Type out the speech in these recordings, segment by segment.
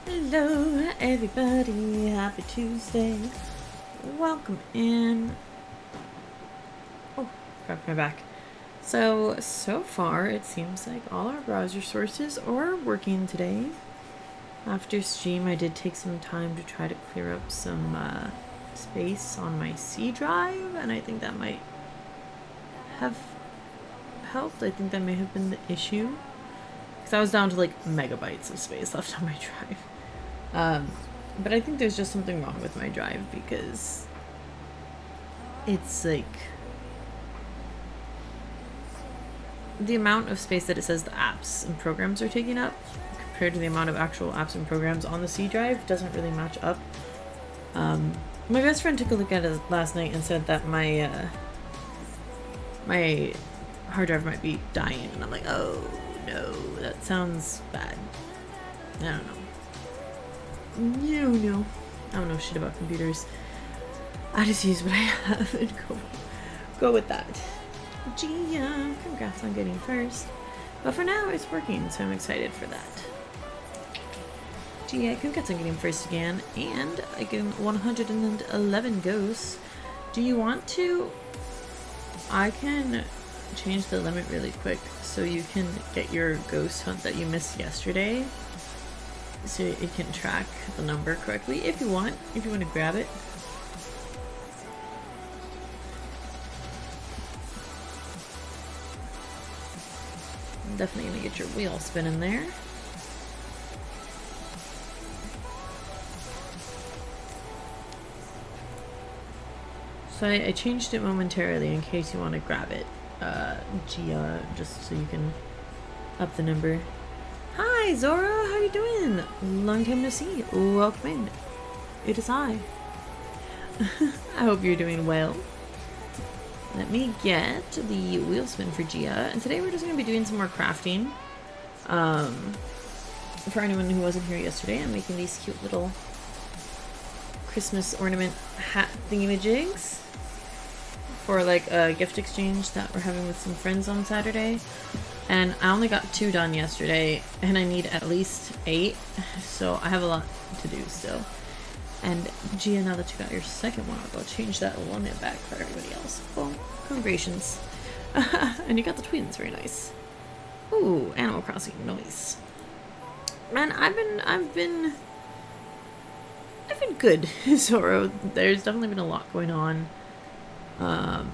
Hello, everybody. Happy Tuesday. Welcome in. Oh, grabbed my back. So far, it seems like all our browser sources are working today. After stream, I did take some time to try to clear up some space on my C drive, and I think that might have helped. I think that may have been the issue. Because I was down to like megabytes of space left on my drive. But I think there's just something wrong with my drive because it's like the amount of space that it says the apps and programs are taking up compared to the amount of actual apps and programs on the C drive doesn't really match up. My best friend took a look at it last night and said that my my hard drive might be dying, and I'm like, oh no, that sounds bad. I don't know. No. I don't know shit about computers. I just use what I have and go with that. Gee, congrats on getting first. But for now, it's working, so I'm excited for that. Gee, congrats on getting first again, and I get 111 ghosts. Do you want to? I can change the limit really quick so you can get your ghost hunt that you missed yesterday. So it can track the number correctly if you want to grab it. I'm definitely gonna get your wheel spinning there. So I changed it momentarily in case you want to grab it, Gia, just so you can up the number. Hi Zora, how you doing? Long time no see. Welcome in. It is I. I hope you're doing well. Let me get the wheel spin for Gia, and today we're just going to be doing some more crafting. For anyone who wasn't here yesterday, I'm making these cute little Christmas ornament hat thingamajigs for like a gift exchange that we're having with some friends on Saturday. And I only got 2 done yesterday, and I need at least 8, so I have a lot to do still. And Gia, now that you got your second one, I'll go change that limit back for everybody else. Well, congratulations. And you got the twins, very nice. Ooh, Animal Crossing, nice. Man, I've been good, Zoro. There's definitely been a lot going on.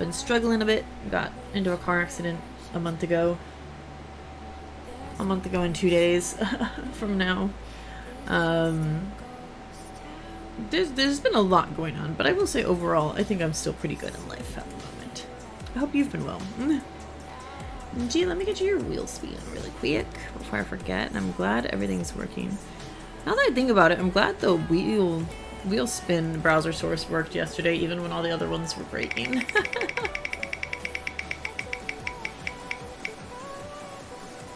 Been struggling a bit. Got into a car accident a month ago in 2 days from now. There's been a lot going on, but I will say overall, I think I'm still pretty good in life at the moment. I hope you've been well. Gee, let me get you your wheel spin really quick before I forget, and I'm glad everything's working. Now that I think about it, I'm glad the wheel spin browser source worked yesterday, even when all the other ones were breaking.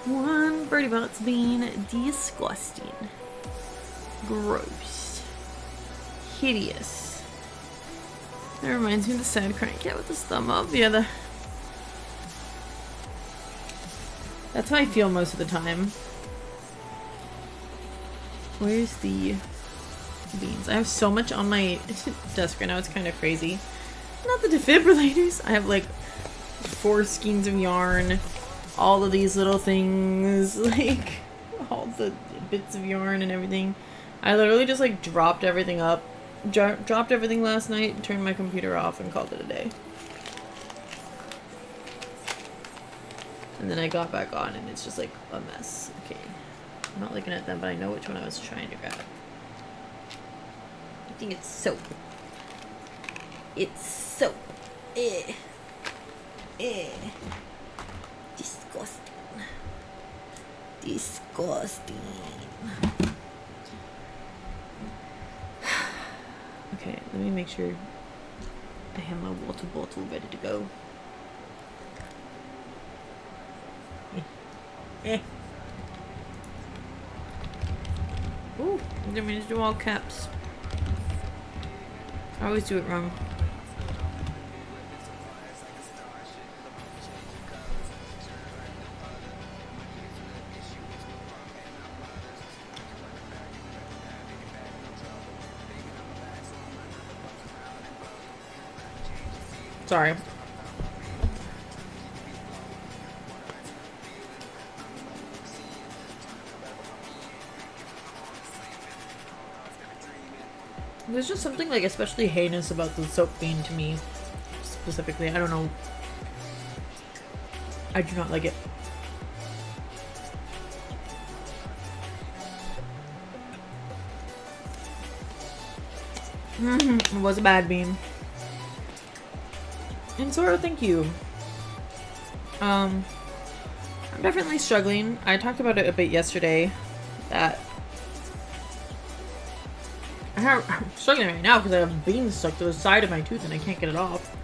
One birdie bot's being disgusting. Gross. Hideous. That reminds me of the sad crank cat with his thumb up. Yeah, that's how I feel most of the time. Where's the beans? I have so much on my desk right now, it's kind of crazy. Not the defibrillators. I have like 4 skeins of yarn. All of these little things, like all the bits of yarn and everything. I literally just like dropped everything up, dropped everything last night, turned my computer off, and called it a day. And then I got back on, and it's just like a mess. Okay, I'm not looking at them, but I know which one I was trying to grab. I think it's soap. It's soap. Disgusting. Okay, let me make sure I have my water bottle ready to go. Ooh, I didn't mean to do all caps. I always do it wrong. Sorry. There's just something like especially heinous about the soap fiend to me. Specifically, I don't know. I do not like it. It was a bad bean. And Sora, thank you. I'm definitely struggling. I talked about it a bit yesterday. That I'm struggling right now because I have a bean stuck to the side of my tooth and I can't get it off.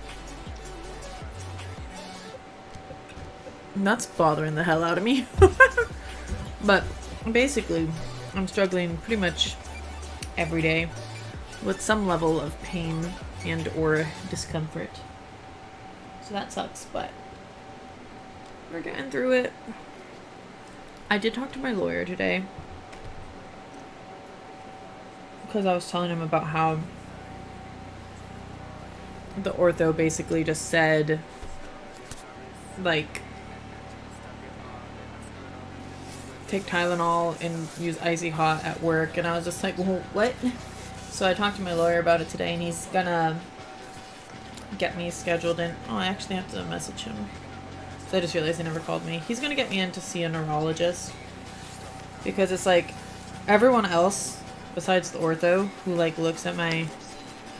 And that's bothering the hell out of me. But basically, I'm struggling pretty much every day with some level of pain and or discomfort. So that sucks, but we're getting through it. I did talk to my lawyer today because I was telling him about how the ortho basically just said, like, take Tylenol and use icy hot at work, and I was just like, well, what? So I talked to my lawyer about it today, and he's gonna get me scheduled in. Oh, I actually have to message him. So I just realized he never called me. He's gonna get me in to see a neurologist. Because it's like, everyone else, besides the ortho, who like looks at my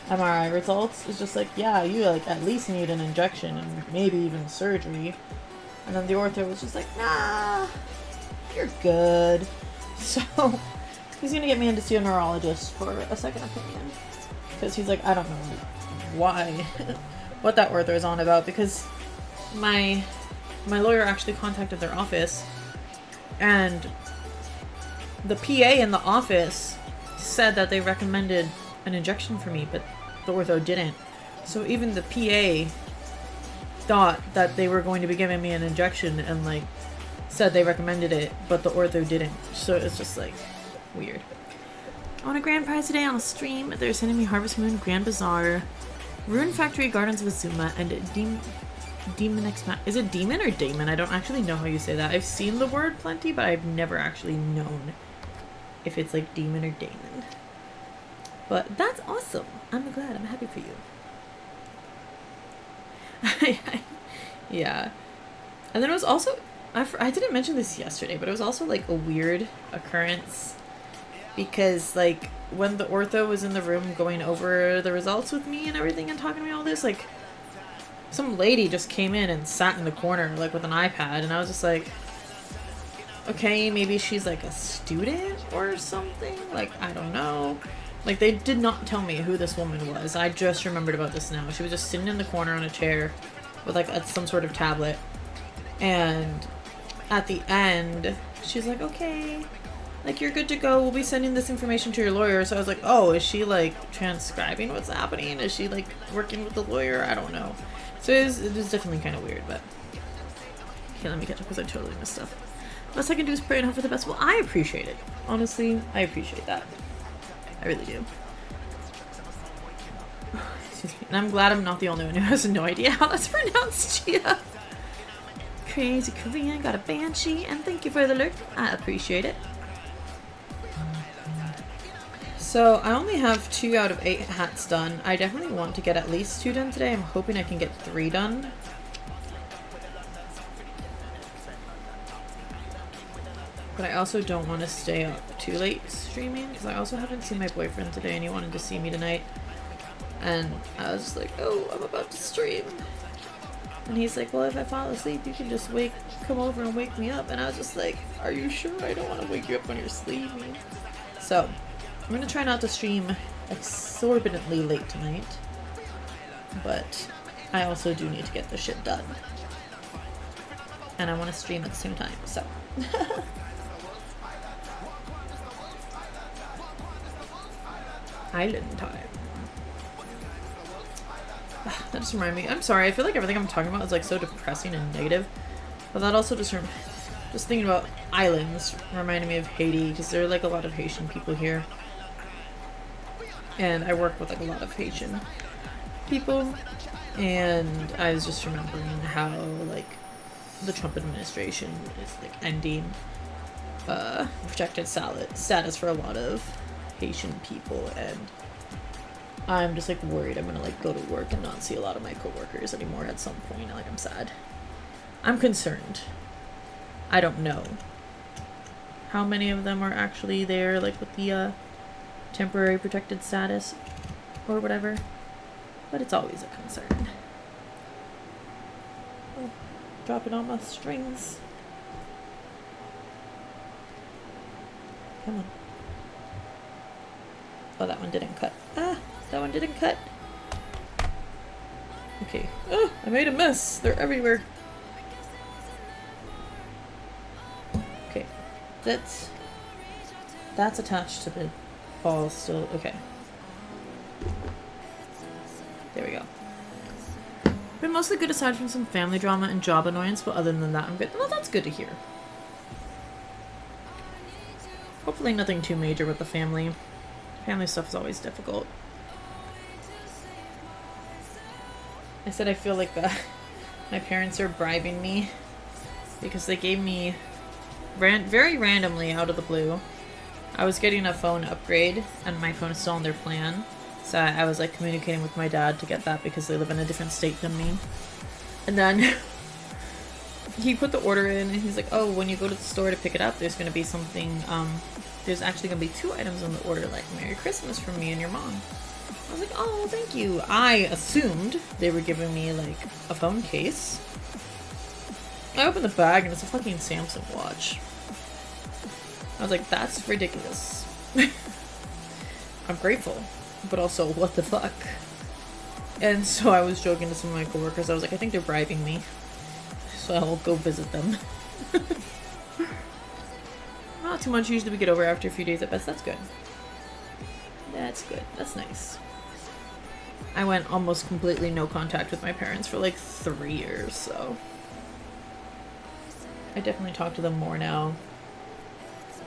MRI results, is just like, yeah, you like at least need an injection and maybe even surgery. And then the ortho was just like, nah, you're good. So he's gonna get me in to see a neurologist for a second opinion. Because he's like, I don't know why, what that ortho is on about, because my lawyer actually contacted their office, and the PA in the office said that they recommended an injection for me, but the ortho didn't. So even the PA thought that they were going to be giving me an injection and like said they recommended it, but the ortho didn't. So it's just like weird. I won a grand prize today on a stream. They're sending me Harvest Moon, Grand Bazaar, Rune Factory, Gardens of Azuma, and Demon X. Is it Demon or Damon? I don't actually know how you say that. I've seen the word plenty, but I've never actually known if it's like Demon or Damon. But that's awesome. I'm glad. I'm happy for you. Yeah. And then it was also, I didn't mention this yesterday, but it was also like a weird occurrence. Because, like, when the ortho was in the room going over the results with me and everything and talking to me all this, like, some lady just came in and sat in the corner, like, with an iPad, and I was just like, okay, maybe she's, like, a student or something? Like, I don't know. Like, they did not tell me who this woman was. I just remembered about this now. She was just sitting in the corner on a chair with, like, some sort of tablet. And at the end, she's like, okay, like, you're good to go. We'll be sending this information to your lawyer. So I was like, oh, is she, like, transcribing what's happening? Is she, like, working with the lawyer? I don't know. So it was definitely kind of weird, but... Okay, let me catch up because I totally missed stuff. Best I can do is pray and hope for the best. Well, I appreciate it. Honestly, I appreciate that. I really do. Excuse me. And I'm glad I'm not the only one who has no idea how that's pronounced, Chia. Crazy Korean, got a Banshee, and thank you for the lurk. I appreciate it. So, I only have 2 out of 8 hats done. I definitely want to get at least 2 done today. I'm hoping I can get 3 done. But I also don't want to stay up too late streaming, because I also haven't seen my boyfriend today and he wanted to see me tonight. And I was just like, oh, I'm about to stream. And he's like, well, if I fall asleep, you can just come over and wake me up. And I was just like, are you sure? I don't want to wake you up when you're sleeping. So, I'm going to try not to stream exorbitantly late tonight. But I also do need to get this shit done. And I want to stream at the same time, so. Island time. That just reminded me. I'm sorry, I feel like everything I'm talking about is like so depressing and negative. But that also just thinking about islands reminded me of Haiti, because there are like a lot of Haitian people here. And I work with like a lot of Haitian people. And I was just remembering how, like, the Trump administration is, like, ending protected status for a lot of Haitian people, and I'm just, like, worried I'm gonna, like, go to work and not see a lot of my coworkers anymore at some point. Like, I'm sad. I'm concerned. I don't know how many of them are actually there, like, with the temporary protected status or whatever, but it's always a concern. Oh, dropping all my strings. Come on. Oh, that one didn't cut. Ah, that one didn't cut. Okay. Oh, I made a mess. They're everywhere. Okay. That's attached to the ball still. Okay. There we go. Been mostly good aside from some family drama and job annoyance, but other than that, I'm good. Well, that's good to hear. Hopefully nothing too major with the family. Family stuff is always difficult. I said I feel like my parents are bribing me because they gave me very randomly out of the blue. I was getting a phone upgrade and my phone is still on their plan. So I was like communicating with my dad to get that because they live in a different state than me. And then he put the order in and he's like, oh, when you go to the store to pick it up, there's going to be something, there's actually going to be 2 items on the order, like Merry Christmas from me and your mom. I was like, oh, thank you. I assumed they were giving me like a phone case. I opened the bag and it's a fucking Samsung watch. I was like, that's ridiculous. I'm grateful, but also what the fuck? And so I was joking to some of my coworkers. I was like, I think they're bribing me. So I'll go visit them. Not too much usually we get over after a few days at best. That's good. That's good. That's nice. I went almost completely no contact with my parents for like 3 years, so I definitely talk to them more now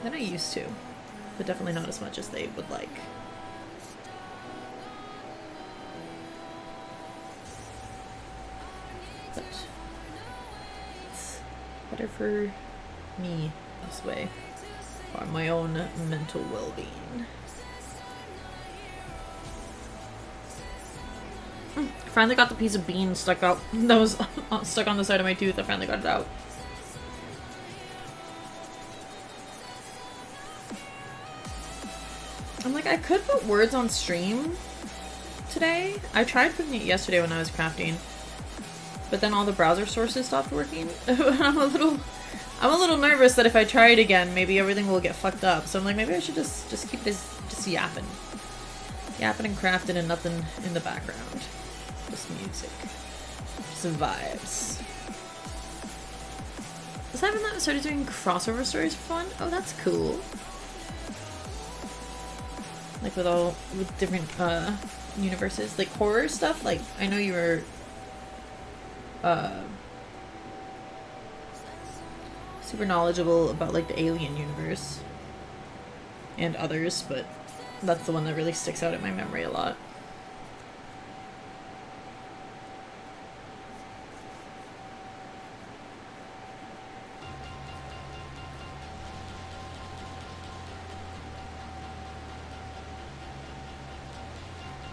than I used to, but definitely not as much as they would like. But it's better for me this way, for my own mental well-being. Finally got the piece of bean stuck out. That was stuck on the side of my tooth. I finally got it out. I'm like, I could put words on stream today. I tried putting it yesterday when I was crafting, but then all the browser sources stopped working. I'm a little nervous that if I try it again, maybe everything will get fucked up. So I'm like, maybe I should just keep this just yapping and crafting and nothing in the background. Just music. Some vibes. Was that when I started doing crossover stories for fun? Oh, that's cool. Like with different universes. Like horror stuff. Like I know you were super knowledgeable about like the Alien universe and others, but that's the one that really sticks out in my memory a lot.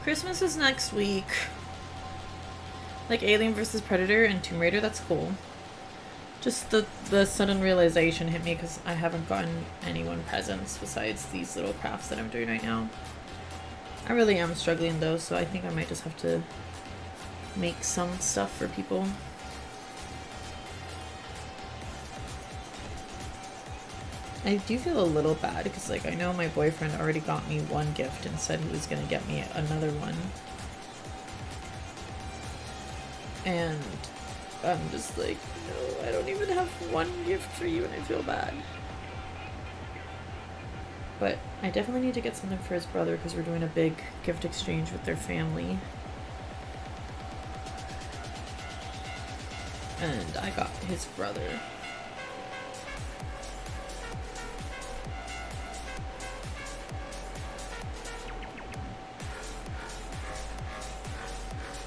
Christmas is next week. Like Alien vs. Predator and Tomb Raider, that's cool. Just the sudden realization hit me because I haven't gotten anyone presents besides these little crafts that I'm doing right now. I really am struggling though, so I think I might just have to make some stuff for people. I do feel a little bad because like I know my boyfriend already got me one gift and said he was gonna get me another one. And I'm just like, no, I don't even have one gift for you and I feel bad. But I definitely need to get something for his brother because we're doing a big gift exchange with their family. And I got his brother.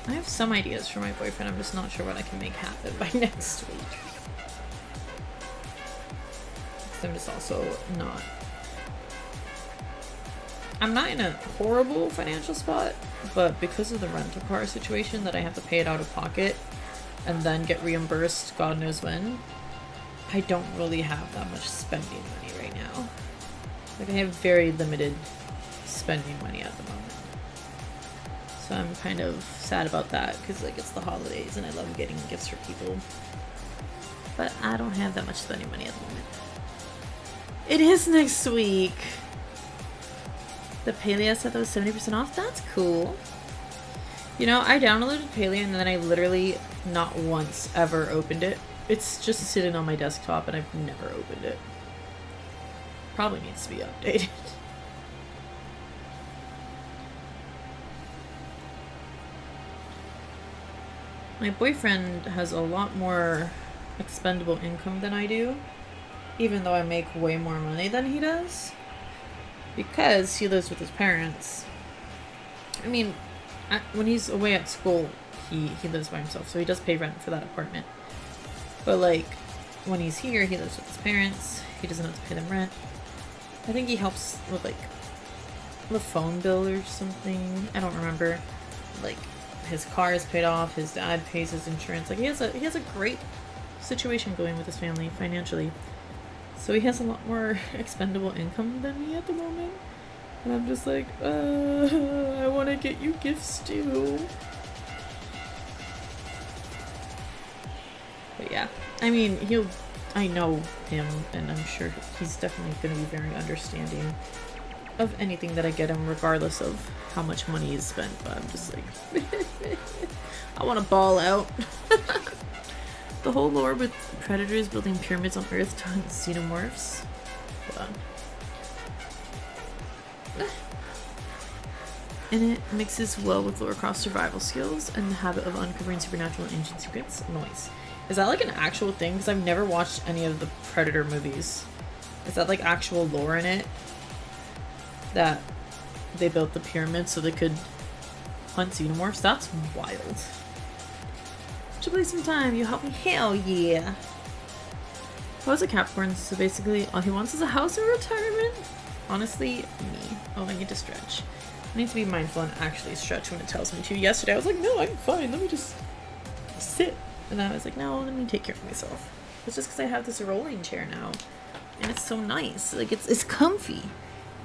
I have some ideas for my boyfriend. I'm just not sure what I can make happen by next week. I'm just also not... I'm not in a horrible financial spot, but because of the rental car situation that I have to pay it out of pocket and then get reimbursed God knows when, I don't really have that much spending money right now. Like, I have very limited spending money at the moment. So I'm kind of sad about that because, like, it's the holidays and I love getting gifts for people. But I don't have that much spending money at the moment. It is next week! The Paleo said that was 70% off? That's cool. You know, I downloaded Paleo and then I literally not once ever opened it. It's just sitting on my desktop and I've never opened it. Probably needs to be updated. My boyfriend has a lot more expendable income than I do, even though I make way more money than he does, because he lives with his parents. I mean, when he's away at school, he lives by himself, so he does pay rent for that apartment. But, like, when he's here, he lives with his parents. He doesn't have to pay them rent. I think he helps with, like, the phone bill or something. I don't remember. Like, his car is paid off. His dad pays his insurance. Like, he has a great situation going with his family financially. So he has a lot more expendable income than me at the moment. And I'm just like, I want to get you gifts too. But yeah, I mean, I know him, and I'm sure he's definitely going to be very understanding of anything that I get him, regardless of how much money is spent. But I'm just like, I want to ball out. The whole lore with predators building pyramids on Earth to hunt xenomorphs. Hold on. And it mixes well with lore cross survival skills and the habit of uncovering supernatural and ancient secrets. Noise. Is that like an actual thing? Because I've never watched any of the Predator movies. Is that like actual lore in it? That they built the pyramids so they could hunt xenomorphs? That's wild. Should play some time. You help me? Hell yeah. I was a Capricorn, so basically all he wants is a house and retirement. Honestly, me. Oh, I need to stretch. I need to be mindful and actually stretch when it tells me to. Yesterday I was like, no, I'm fine. Let me just sit. And then I was like, no, let me take care of myself. It's just because I have this rolling chair now. And it's so nice. Like, it's comfy.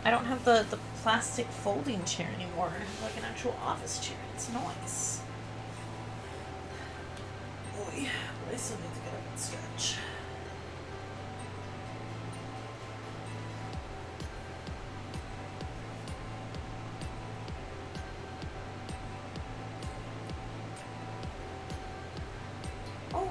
I don't have the plastic folding chair anymore. I have like an actual office chair. It's nice. Boy, but I still need to get up and stretch. Oh.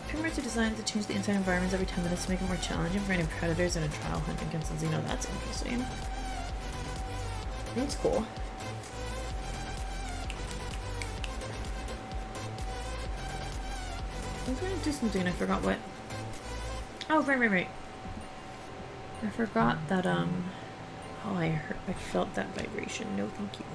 Pyramids are designed to change the inside environments every 10 minutes to make it more challenging for any predators in a trial hunt against the Xeno. That's interesting. That's cool. I was going to do something and I forgot what. Oh, right. I forgot that, oh, I felt that vibration. No, thank you.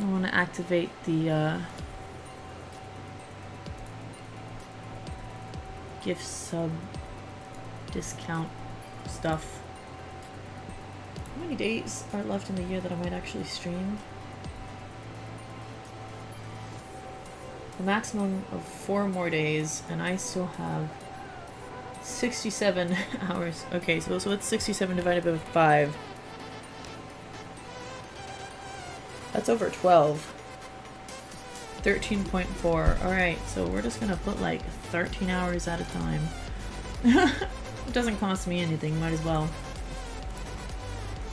I want to activate the gift sub discount stuff. How many days are left in the year that I might actually stream? A maximum of 4 more days, and I still have 67 hours. Okay, so it's 67 divided by 5. That's over 12. 13.4. Alright, so we're just gonna put like 13 hours at a time. It doesn't cost me anything, might as well.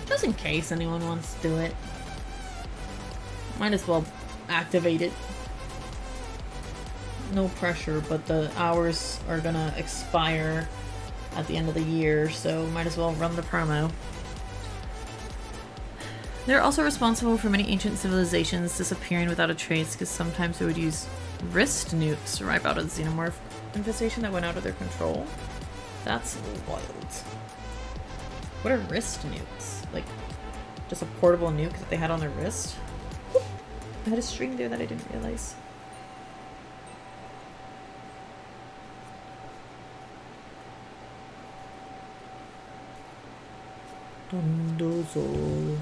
Just in case anyone wants to do it. Might as well activate it. No pressure, but the hours are gonna expire at the end of the year, so might as well run the promo. They're also responsible for many ancient civilizations disappearing without a trace, because sometimes they would use wrist nukes to wipe out a xenomorph infestation that went out of their control. That's wild. What are wrist nukes? Like, just a portable nuke that they had on their wrist? I had a string there that I didn't realize. Dondozo.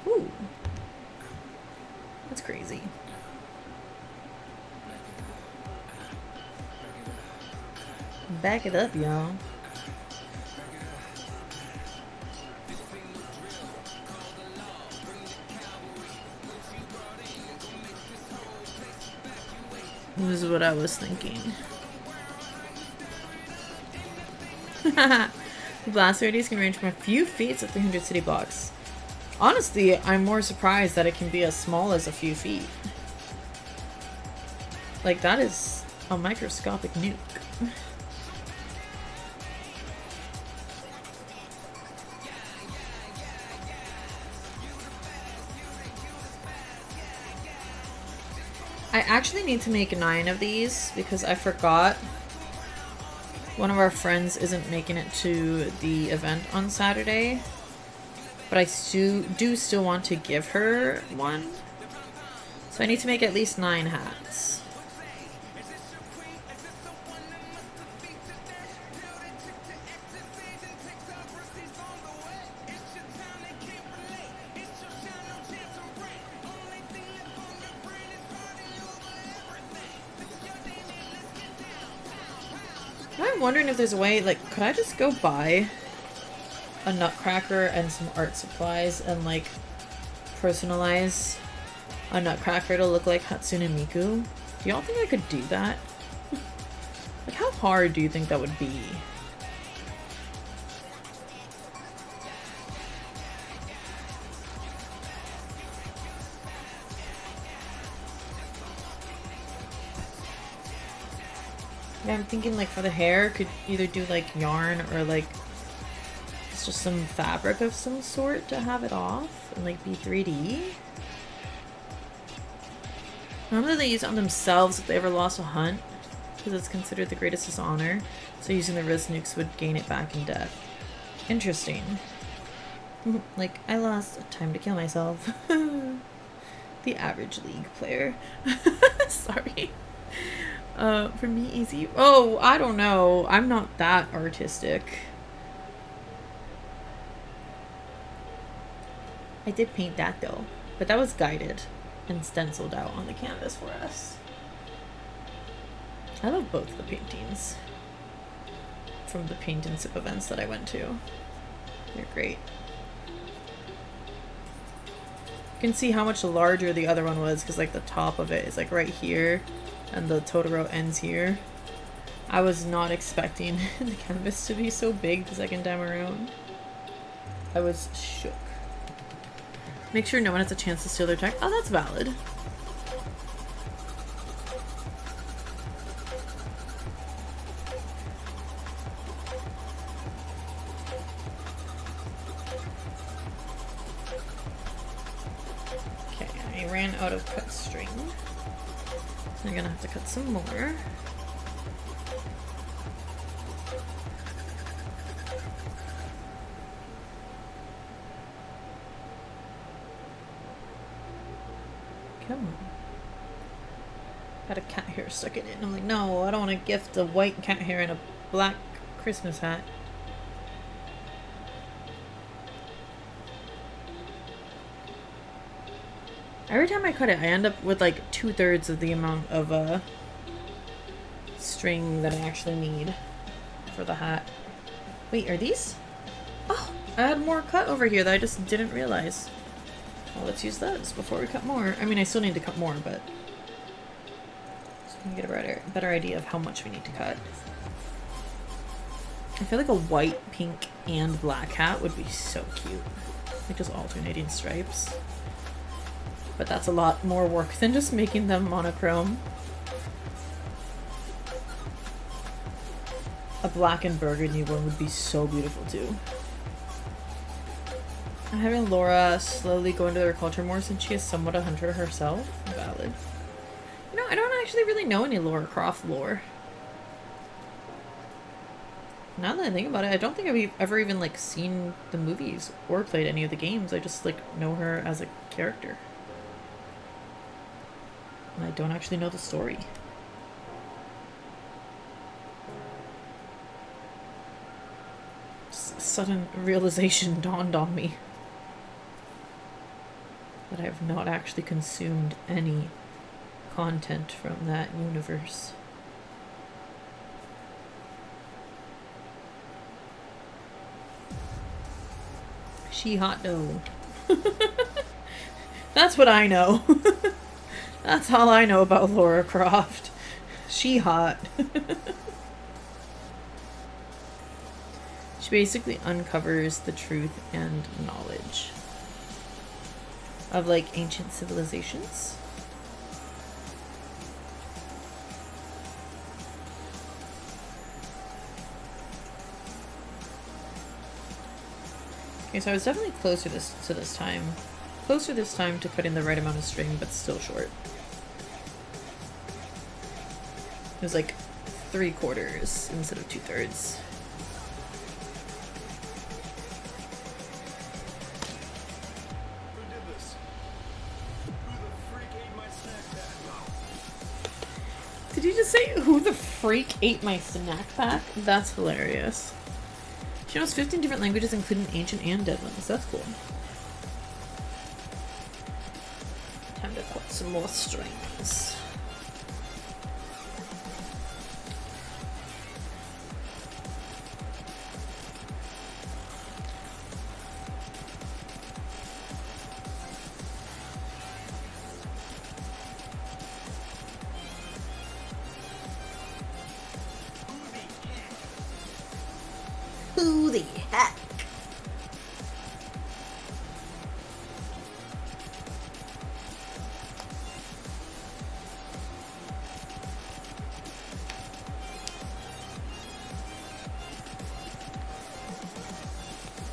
Ooh. That's crazy. Back it up, y'all. This is what I was thinking. Blast radius can range from a few feet to 300 city blocks. Honestly, I'm more surprised that it can be as small as a few feet. Like, that is a microscopic nuke. I actually need to make 9 of these because I forgot one of our friends isn't making it to the event on Saturday, but I do still want to give her one, so I need to make at least 9 hats. I'm wondering if there's a way, like, could I just go buy a nutcracker and some art supplies and, like, personalize a nutcracker to look like Hatsune Miku? Do y'all think I could do that? Like, how hard do you think that would be? Yeah, I'm thinking, like, for the hair, could either do, like, yarn or, like, it's just some fabric of some sort to have it off and, like, be 3D. Normally they use it on themselves if they ever lost a hunt, because it's considered the greatest dishonor, so using the wrist nukes would gain it back in death. Interesting. Like, I lost time to kill myself. The average League player. Sorry. For me, easy. Oh, I don't know. I'm not that artistic. I did paint that though, but that was guided and stenciled out on the canvas for us. I love both the paintings from the paint and sip events that I went to. They're great. You can see how much larger the other one was because, like, the top of it is, like, right here and the Totoro ends here. I was not expecting the canvas to be so big the second time around. I was shook. Make sure no one has a chance to steal their tech. Oh, that's valid. Okay, I ran out of cut string. I'm gonna have to cut some more. Come on. Got a cat hair stuck in it. And I'm like, no, I don't want to gift a white cat hair and a black Christmas hat. Every time I cut it, I end up with like 2/3 of the amount of string that I actually need for the hat. Wait, are these? Oh, I had more cut over here that I just didn't realize. Well, let's use those before we cut more. I mean, I still need to cut more, but so we can get a better idea of how much we need to cut. I feel like a white, pink, and black hat would be so cute. Like just alternating stripes. But that's a lot more work than just making them monochrome. A black and burgundy one would be so beautiful too. I'm having Laura slowly go into their culture more since she is somewhat a hunter herself. Valid. You know, I don't actually really know any Laura Croft lore. Now that I think about it, I don't think I've ever even like seen the movies or played any of the games. I just like know her as a character. And I don't actually know the story. Sudden realization dawned on me that I have not actually consumed any content from that universe. She hot dough. That's what I know. That's all I know about Laura Croft. She hot. She basically uncovers the truth and knowledge of like ancient civilizations. Okay, so I was definitely closer this time to cutting the right amount of string, but still short. It was like 3/4 instead of 2/3. Did you just say, who the freak ate my snack pack? That's hilarious. She knows 15 different languages, including ancient and dead ones. That's cool. Time to cut some more strings. Who the heck?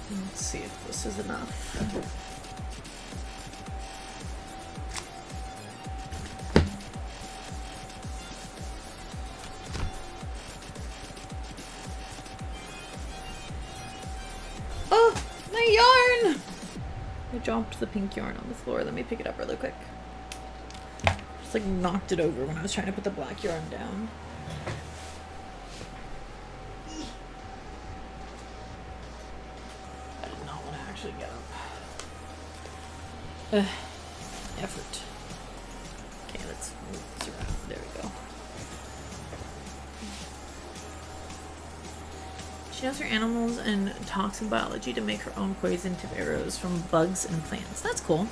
Let's see if this is enough. Dropped the pink yarn on the floor. Let me pick it up really quick. Just like knocked it over when I was trying to put the black yarn down. I did not want to actually get up. Effort. Okay, let's move this around. There we go. She knows her animals and talks in biology to make her own poison tip arrows from bugs and plants. That's cool.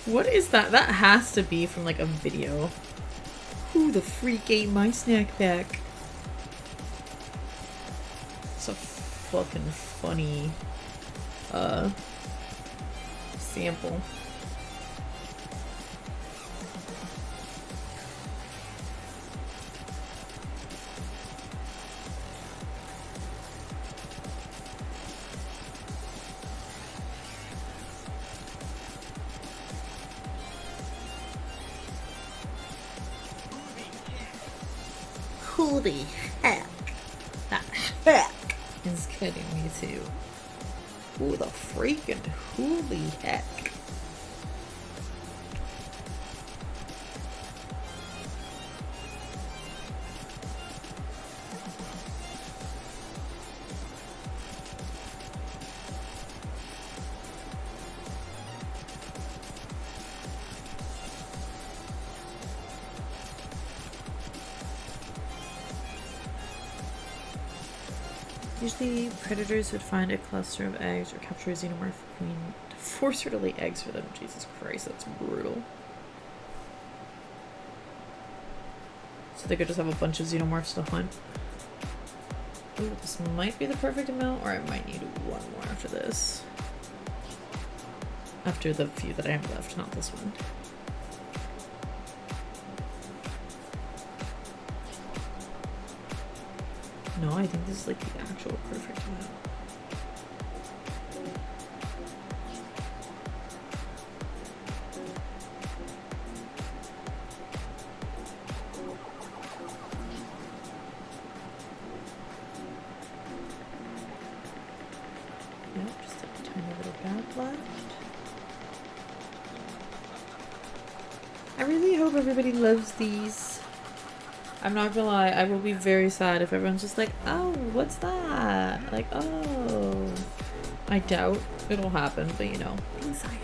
What is that? That has to be from like a video. Who the freak ate my snack pack? It's a fucking funny sample. Who the heck? That heck is kidding me too. Who the freaking who the heck? Usually predators would find a cluster of eggs or capture a xenomorph queen to force her to lay eggs for them. Jesus Christ, that's brutal. So they could just have a bunch of xenomorphs to hunt. Ooh, this might be the perfect amount, or I might need one more after this. After the few that I have left, not this one. No, I think this is like the actual perfect amount. Yep, just a tiny little gap left. I really hope everybody loves these. I'm not gonna lie, I will be very sad if everyone's just like, oh, what's that? Like, oh. I doubt it'll happen, but you know, anxiety.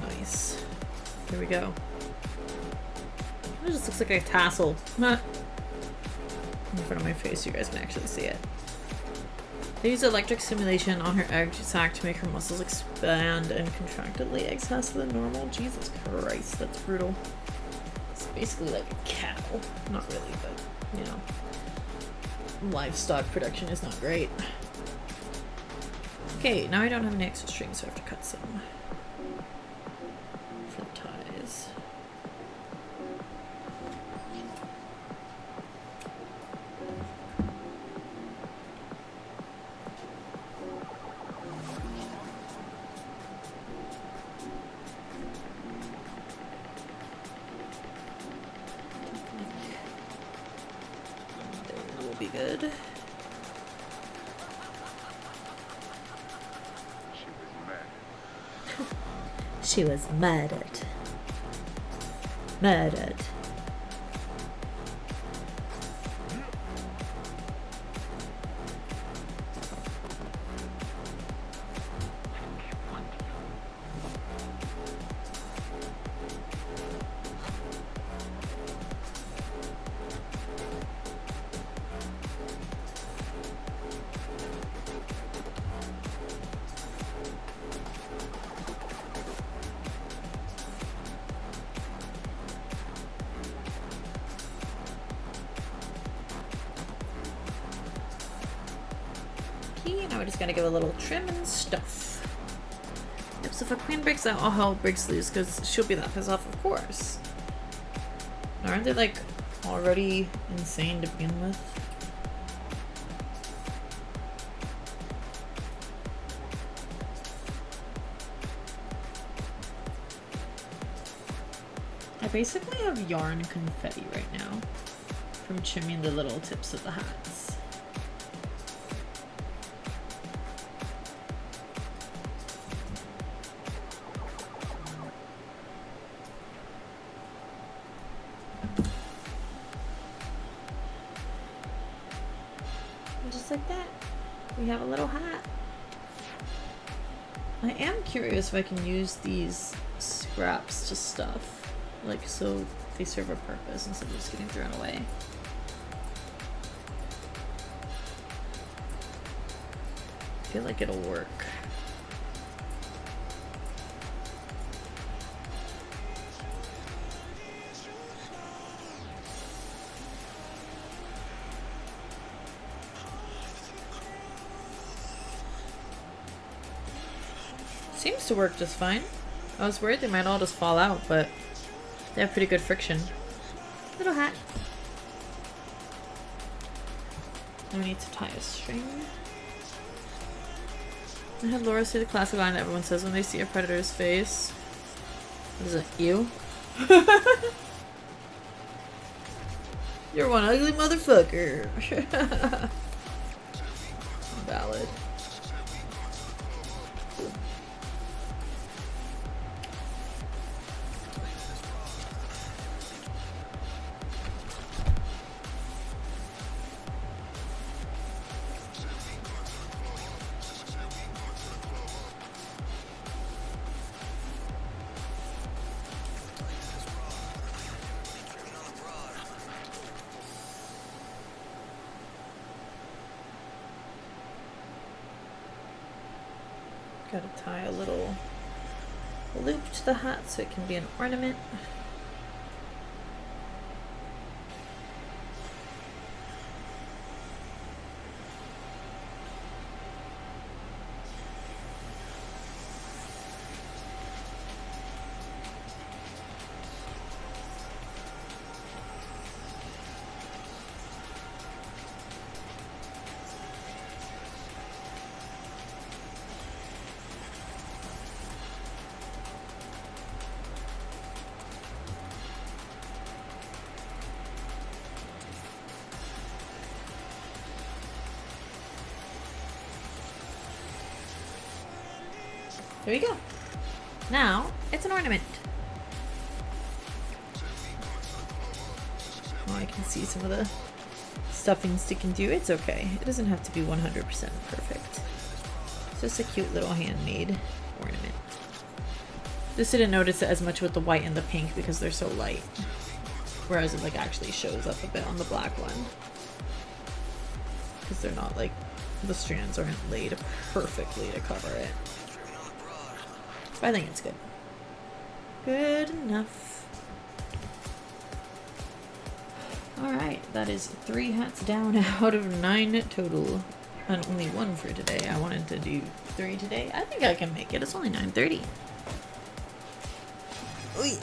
Nice. Here we go. It just looks like a tassel. In front of my face so you guys can actually see it. They use electric stimulation on her egg sac to make her muscles expand and contract and lay eggs faster than normal. Jesus Christ, that's brutal. It's basically like a cow. Not really, but you know. Livestock production is not great. Okay, now I don't have any extra string, so I have to cut some for ties. Be good. She was murdered. Murdered. Now we're just gonna give a little trim and stuff. Yep, so if a queen breaks out, all hell breaks loose because she'll be that pissed off, of course. Now, aren't they like already insane to begin with? I basically have yarn confetti right now from trimming the little tips of the hats. Just like that, we have a little hat. I am curious if I can use these scraps to stuff, like so they serve a purpose instead of just getting thrown away. I feel like it'll work. Seems to work just fine. I was worried they might all just fall out, but they have pretty good friction. Little hat. Now we need to tie a string. I had Laura say the classic line that everyone says when they see a predator's face. What is it? You? You're one ugly motherfucker. Valid. try to tie a little loop to the hat so it can be an ornament. There we go. Now, it's an ornament. Oh, I can see some of the stuffing sticking to. It's okay. It doesn't have to be 100% perfect. It's just a cute little handmade ornament. Just didn't notice it as much with the white and the pink because they're so light. Whereas it like actually shows up a bit on the black one. Because they're not like, the strands aren't laid perfectly to cover it. But I think it's good. Good enough. Alright, that is 3 hats down out of 9 total. And only 1 for today. I wanted to do 3 today. I think I can make it. It's only 9:30. Oy.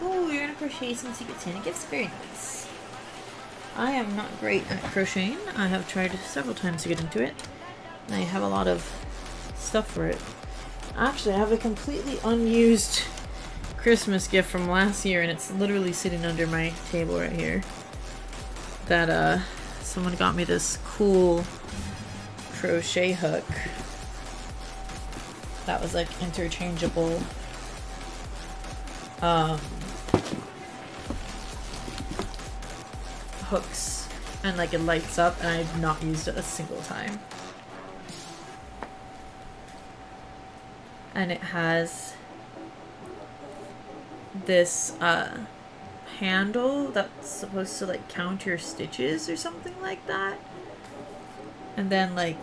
Oh, you're gonna crochet some Secret Santa gifts? Very nice. I am not great at crocheting. I have tried several times to get into it. And I have a lot of stuff for it. Actually, I have a completely unused Christmas gift from last year, and it's literally sitting under my table right here. That, someone got me this cool crochet hook that was, like, interchangeable. Hooks, and like it lights up, and I've not used it a single time. And it has this handle that's supposed to like count your stitches or something like that. And then like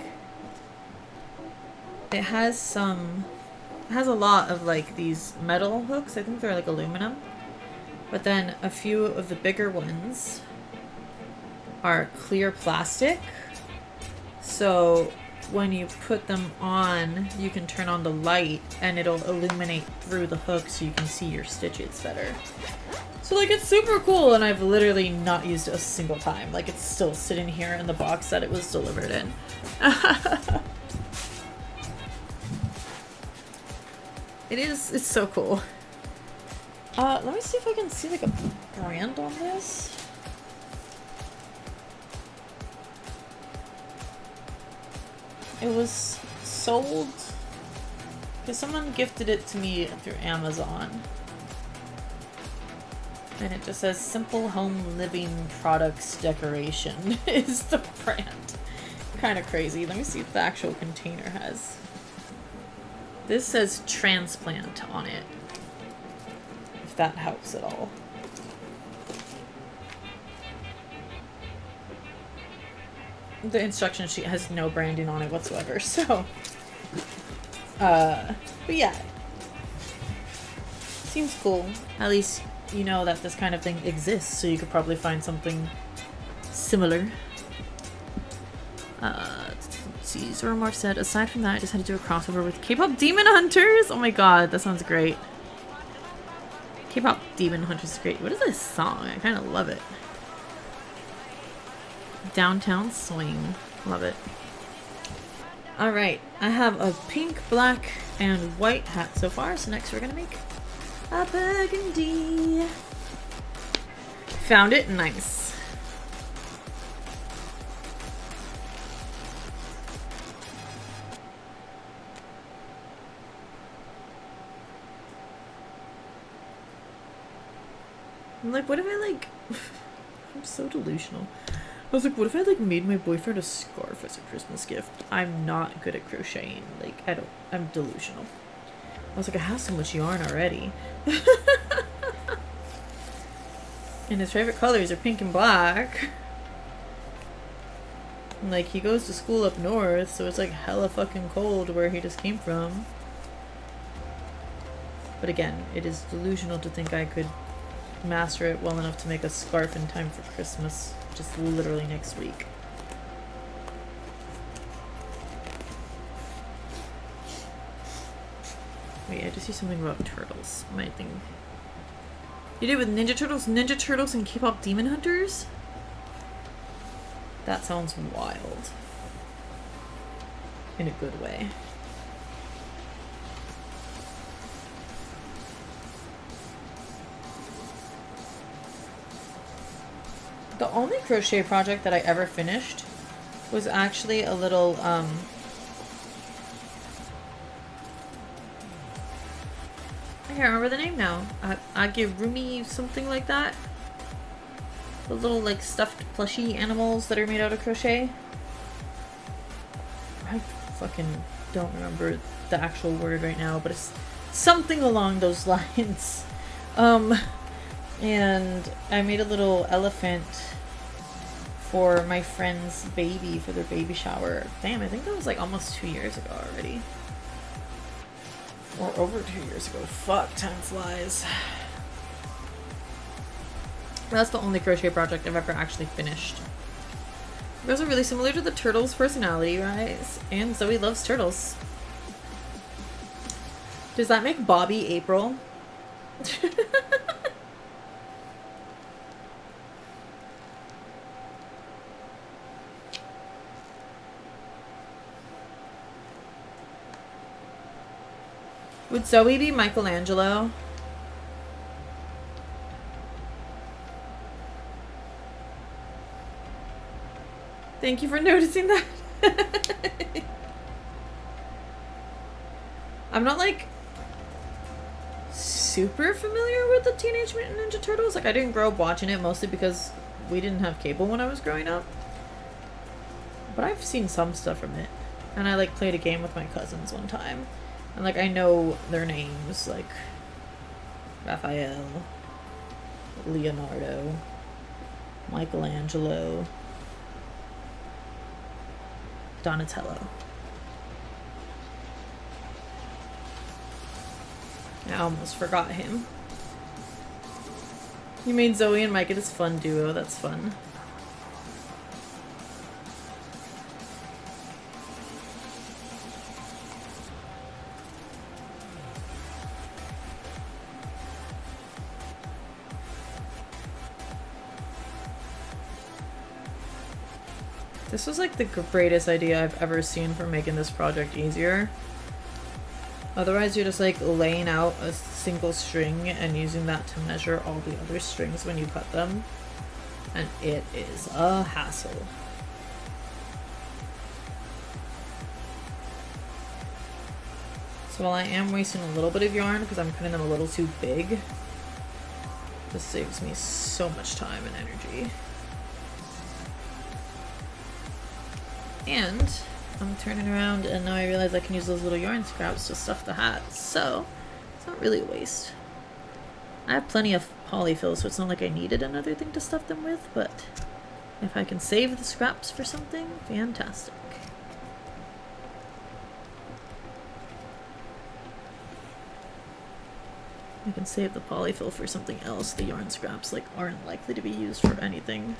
it has a lot of like these metal hooks. I think they're like aluminum. But then a few of the bigger ones are clear plastic. So when you put them on, you can turn on the light and it'll illuminate through the hook so you can see your stitches better. So like it's super cool, and I've literally not used it a single time. Like it's still sitting here in the box that it was delivered in. It's so cool. Let me see if I can see like a brand on this. It was sold because someone gifted it to me through Amazon. And it just says Simple Home Living Products Decoration is the brand. Kind of crazy. Let me see if the actual container has. This says transplant on it. If that helps at all. The instruction sheet has no branding on it whatsoever, so but yeah, seems cool. At least you know that this kind of thing exists, so you could probably find something similar. Let's see. Zoromorph said, aside from that, I just had to do a crossover with K-pop Demon Hunters. Oh my god, that sounds great. K-pop Demon Hunters is great. What is this song? I kind of love it. downtown swing. Love it. Alright, I have a pink, black, and white hat so far, so next we're gonna make a burgundy. Found it? Nice. I'm like, what if I like... I'm so delusional. I was like, what if I like made my boyfriend a scarf as a Christmas gift? I'm not good at crocheting. Like, I'm delusional. I was like, I have so much yarn already. And his favorite colors are pink and black. And like, he goes to school up north, so it's like hella fucking cold where he just came from. But again, it is delusional to think I could master it well enough to make a scarf in time for Christmas. Just literally next week. Wait, I just see something about turtles. My thing. You did with Ninja Turtles? Ninja Turtles and K-pop Demon Hunters? That sounds wild. In a good way. The only crochet project that I ever finished was actually a little, I can't remember the name now. Agirumi, something like that. The little, like, stuffed plushy animals that are made out of crochet. I fucking don't remember the actual word right now, but it's something along those lines. And I made a little elephant for my friend's baby for their baby shower. Damn, I think that was like almost 2 years ago already. Or over 2 years ago. Fuck, time flies. That's the only crochet project I've ever actually finished. You guys are really similar to the turtles' personality, right? And Zoe loves turtles. Does that make Bobby April? Would Zoe be Michelangelo? Thank you for noticing that. I'm not like super familiar with the Teenage Mutant Ninja Turtles. Like, I didn't grow up watching it mostly because we didn't have cable when I was growing up. But I've seen some stuff from it. And I like played a game with my cousins one time. And like I know their names, like Raphael, Leonardo, Michelangelo, Donatello. I almost forgot him. You made Zoe and Micah this fun duo, that's fun. This was like the greatest idea I've ever seen for making this project easier. Otherwise you're just like laying out a single string and using that to measure all the other strings when you cut them. And it is a hassle. So while I am wasting a little bit of yarn because I'm cutting them a little too big, this saves me so much time and energy. And I'm turning around and now I realize I can use those little yarn scraps to stuff the hat, so it's not really a waste. I have plenty of polyfill, so it's not like I needed another thing to stuff them with, but if I can save the scraps for something, fantastic. I can save the polyfill for something else. The yarn scraps like aren't likely to be used for anything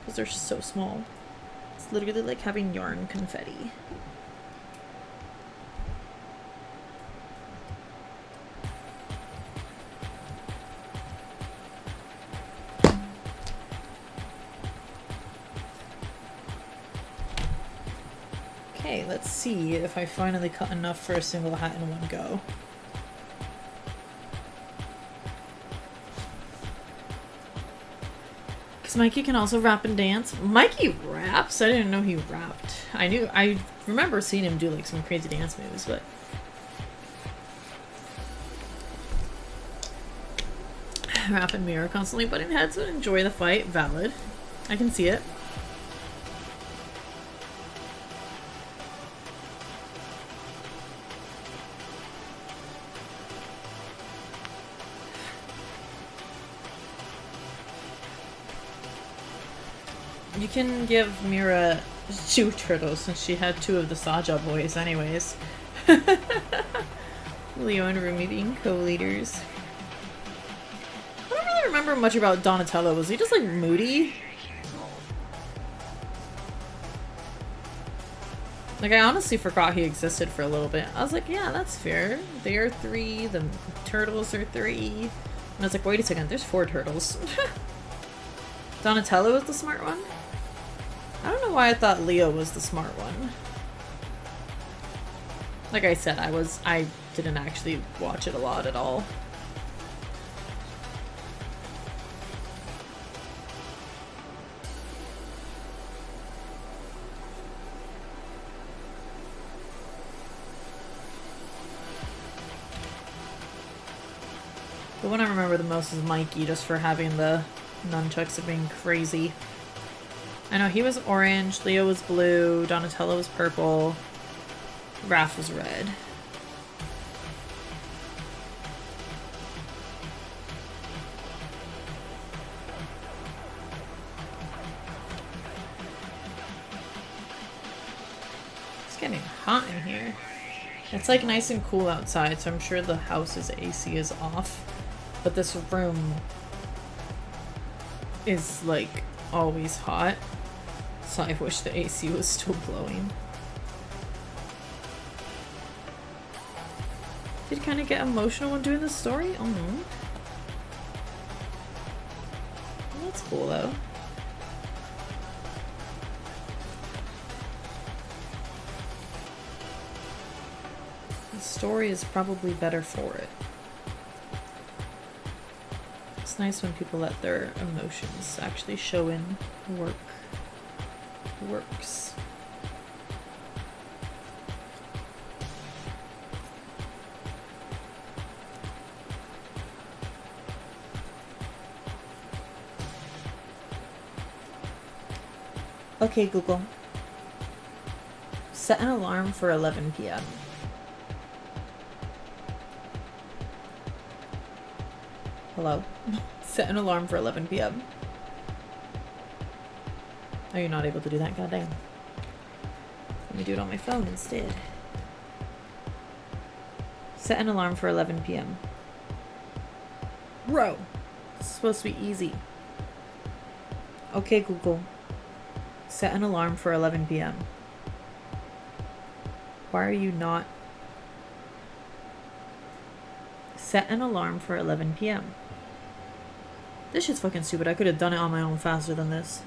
because they're so small. It's literally like having yarn confetti. Okay, let's see if I finally cut enough for a single hat in one go. Because Mikey can also rap and dance. Mikey raps? I didn't know he rapped. I remember seeing him do like some crazy dance moves, but... Rap and mirror constantly butting heads would enjoy the fight. Valid. I can see it. You can give Mira 2 turtles since she had 2 of the Saja boys anyways. Leo and Rumi being co-leaders. I don't really remember much about Donatello. Was he just like moody? Like I honestly forgot he existed for a little bit. I was like, yeah, that's fair. They are 3, the turtles are 3. And I was like, wait a second, there's 4 turtles. Donatello is the smart one? I don't know why I thought Leo was the smart one. Like I said, I didn't actually watch it a lot at all. The one I remember the most is Mikey, just for having the nunchucks of being crazy. I know he was orange, Leo was blue, Donatello was purple, Raph was red. It's getting hot in here. It's like nice and cool outside, so I'm sure the house's AC is off. But this room is like always hot. So I wish the AC was still blowing. Did kind of get emotional when doing this story? Oh no. Well, that's cool though. The story is probably better for it. It's nice when people let their emotions actually show in works. Okay, Google. Set an alarm for 11 p.m. Hello? Set an alarm for 11 p.m. Are you not able to do that? Goddamn. Let me do it on my phone instead. Set an alarm for 11 p.m. Bro! This is supposed to be easy. Okay, Google. Set an alarm for 11 p.m. Why are you not... Set an alarm for 11 p.m. This shit's fucking stupid. I could have done it on my own faster than this.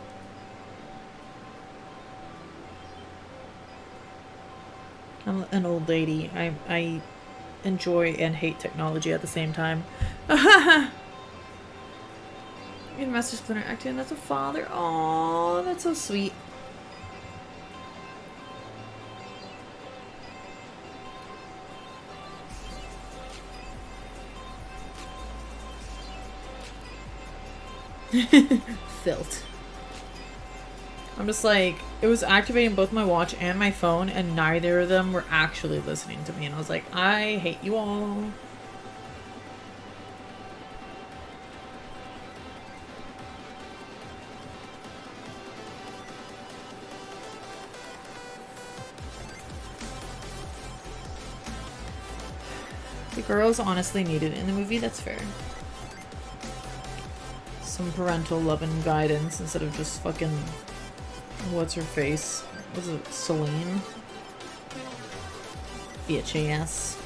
I'm an old lady. I enjoy and hate technology at the same time. In Master Splinter acting as a father. Aww, that's so sweet. Filth. I'm just like, it was activating both my watch and my phone, and neither of them were actually listening to me. And I was like, I hate you all. The girls honestly needed it in the movie, that's fair. Some parental love and guidance instead of just fucking... What's her face? Was it Celine? VHS.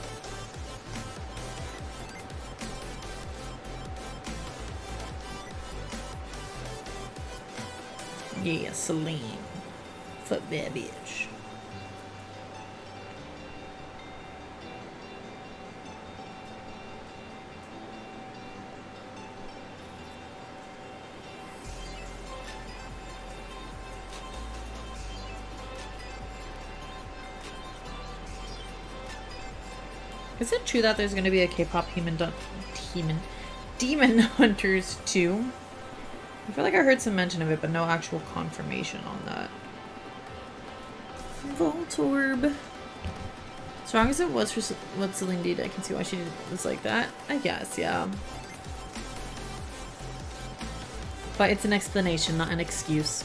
Yeah, Celine. Fuck that bitch. Is it true that there's going to be a K-pop Demon Hunters 2? I feel like I heard some mention of it, but no actual confirmation on that. Voltorb. Strong as it was for what Celine did, I can see why she was like that. I guess, yeah. But it's an explanation, not an excuse.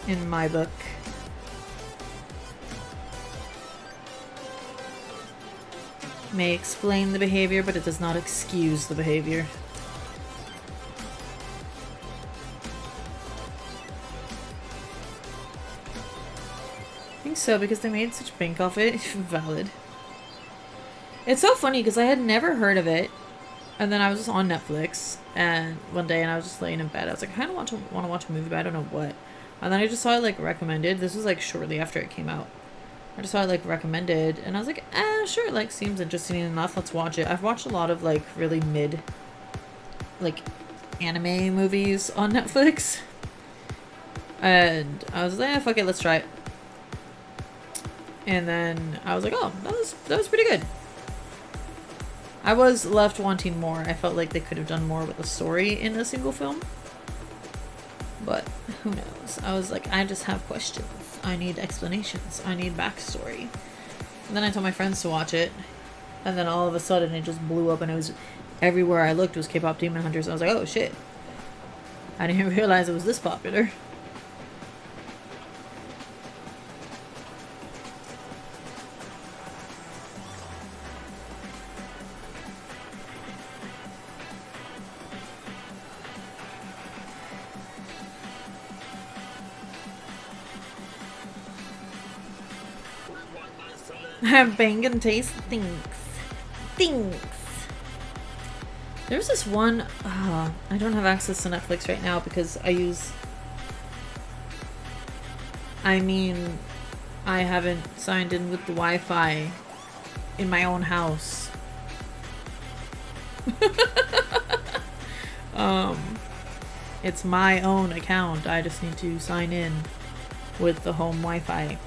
In my book. May explain the behavior, but it does not excuse the behavior. I think so, because they made such bank off it. Valid. It's so funny, because I had never heard of it, and then I was just on Netflix, and one day, and I was just laying in bed. I was like, I kind of want to watch a movie, but I don't know what. And then I just saw it, like, recommended. This was, like, shortly after it came out. I just saw it, like, recommended, and I was like, sure, like, seems interesting enough, let's watch it. I've watched a lot of, like, really mid, like, anime movies on Netflix. And I was like, fuck it, let's try it. And then I was like, oh, that was pretty good. I was left wanting more. I felt like they could have done more with the story in a single film. But who knows? I was like, I just have questions. I need explanations. I need backstory. And then I told my friends to watch it. And then all of a sudden it just blew up and it was everywhere I looked was K-pop Demon Hunters. I was like, oh shit. I didn't realize it was this popular. Bang and taste things. There's this one, I don't have access to Netflix right now because I haven't signed in with the Wi-Fi in my own house. It's my own account. I just need to sign in with the home Wi-Fi.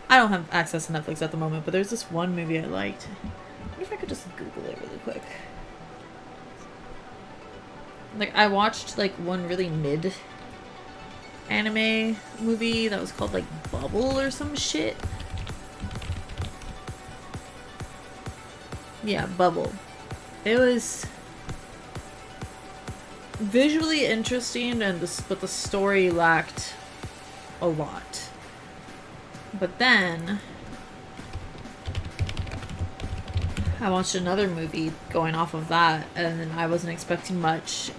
I don't have access to Netflix at the moment, but there's this one movie I liked. I wonder if I could just Google it really quick. Like, I watched, like, one really mid anime movie that was called, like, Bubble or some shit. Yeah, Bubble. It was visually interesting, but the story lacked a lot. But then I watched another movie going off of that, and then I wasn't expecting much,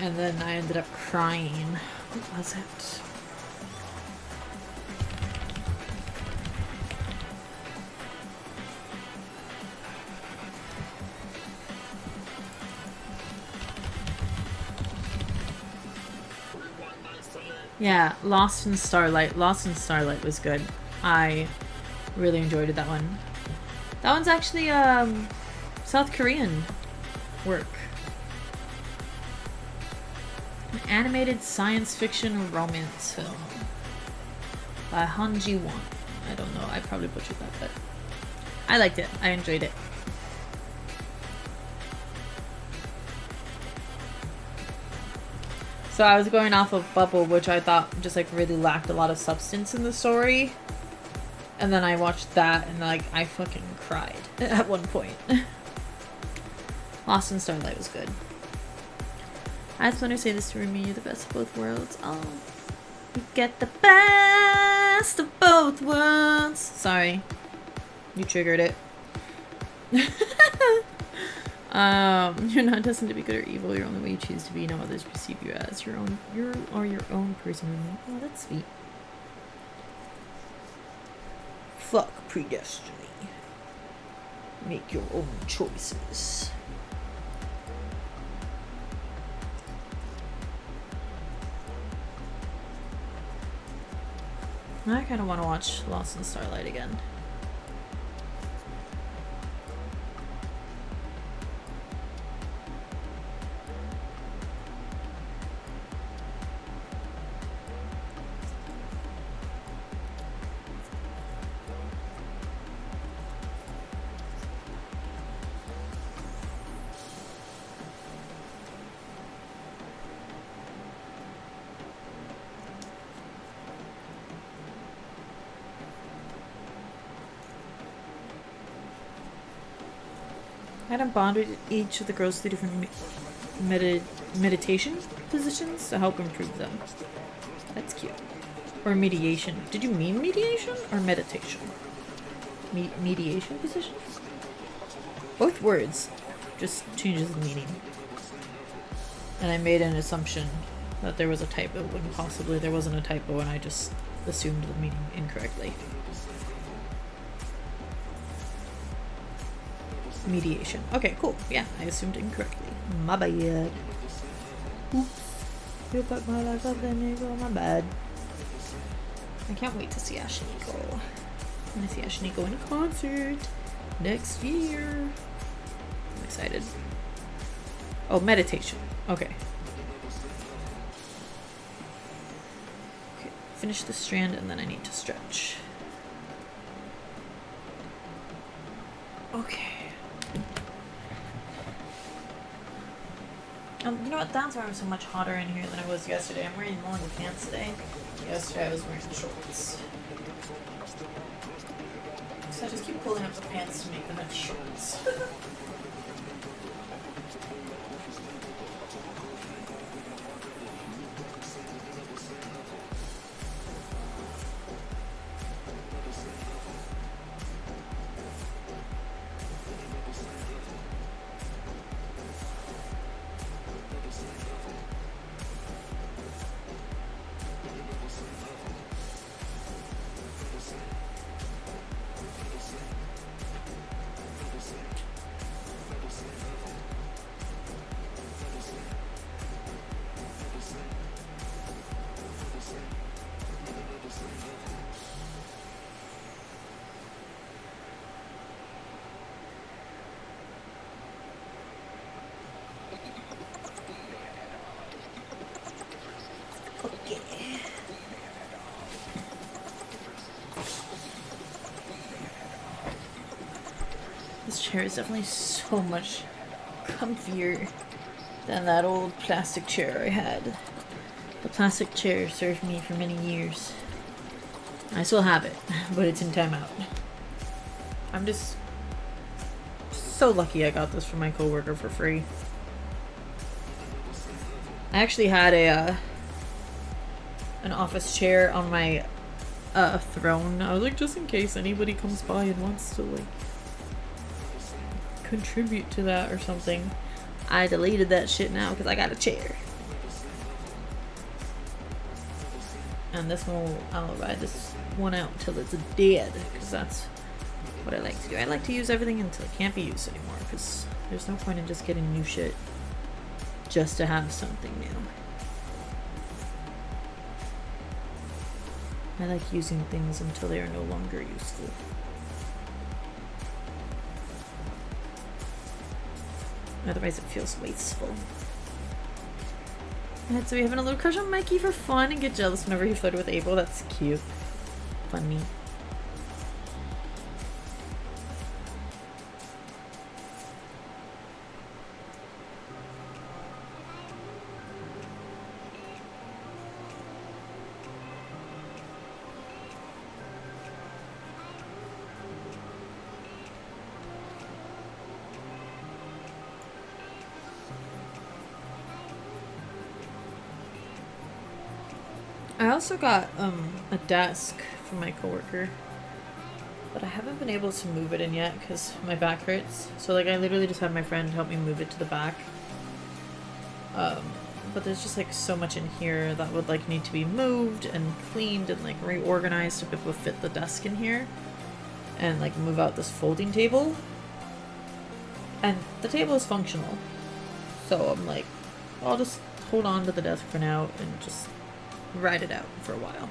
and then I ended up crying. What was it? Yeah, Lost in Starlight. Lost in Starlight was good. I really enjoyed that one. That one's actually South Korean work. An animated science fiction romance film by Han Ji-won. I don't know, I probably butchered that, but I liked it. I enjoyed it. So I was going off of Bubble, which I thought just like really lacked a lot of substance in the story. And then I watched that and like I fucking cried at one point. Lost in Starlight was good. I just want to say this to Remy, you're the best of both worlds. Oh, you get the best of both worlds. Sorry, you triggered it. You're not destined to be good or evil. You're only way you choose to be. No others perceive you as your own. You are your own person. Oh, that's sweet. Fuck predestiny. Make your own choices. I kind of want to watch Lost in Starlight again. I had bonded each of the girls through different meditation positions to help improve them. That's cute. Or mediation. Did you mean mediation or meditation? Mediation positions? Both words. Just changes the meaning. And I made an assumption that there was a typo when possibly there wasn't a typo and I just assumed the meaning incorrectly. Mediation. Okay, cool. Yeah, I assumed incorrectly. My bad. Oops. You put my life up there, nigga. My bad. I can't wait to see Ashniko. I'm gonna see Ashniko in concert next year. I'm excited. Oh, meditation. Okay. Okay, finish the strand and then I need to stretch. Okay. You know what? That's why I'm so much hotter in here than I was yesterday. I'm wearing longer pants today. Yesterday I was wearing shorts. So I just keep pulling up the pants to make them into shorts. This chair is definitely so much comfier than that old plastic chair I had. The plastic chair served me for many years. I still have it, but it's in timeout. I'm just so lucky I got this from my coworker for free. I actually had an office chair on my throne. I was like, just in case anybody comes by and wants to like contribute to that or something. I deleted that shit now because I got a chair. And this one, I'll ride this one out till it's dead because that's what I like to do. I like to use everything until it can't be used anymore because there's no point in just getting new shit just to have something new. I like using things until they are no longer useful. Otherwise it feels wasteful. Alright, so we having a little crush on Mikey for fun and get jealous whenever he flirted with Abel. That's cute. Funny. I also got a desk from my coworker, but I haven't been able to move it in yet because my back hurts. So like I literally just had my friend help me move it to the back. But there's just like so much in here that would like need to be moved and cleaned and like reorganized to be able to fit the desk in here and like move out this folding table. And the table is functional, so I'm like, I'll just hold on to the desk for now and just ride it out for a while.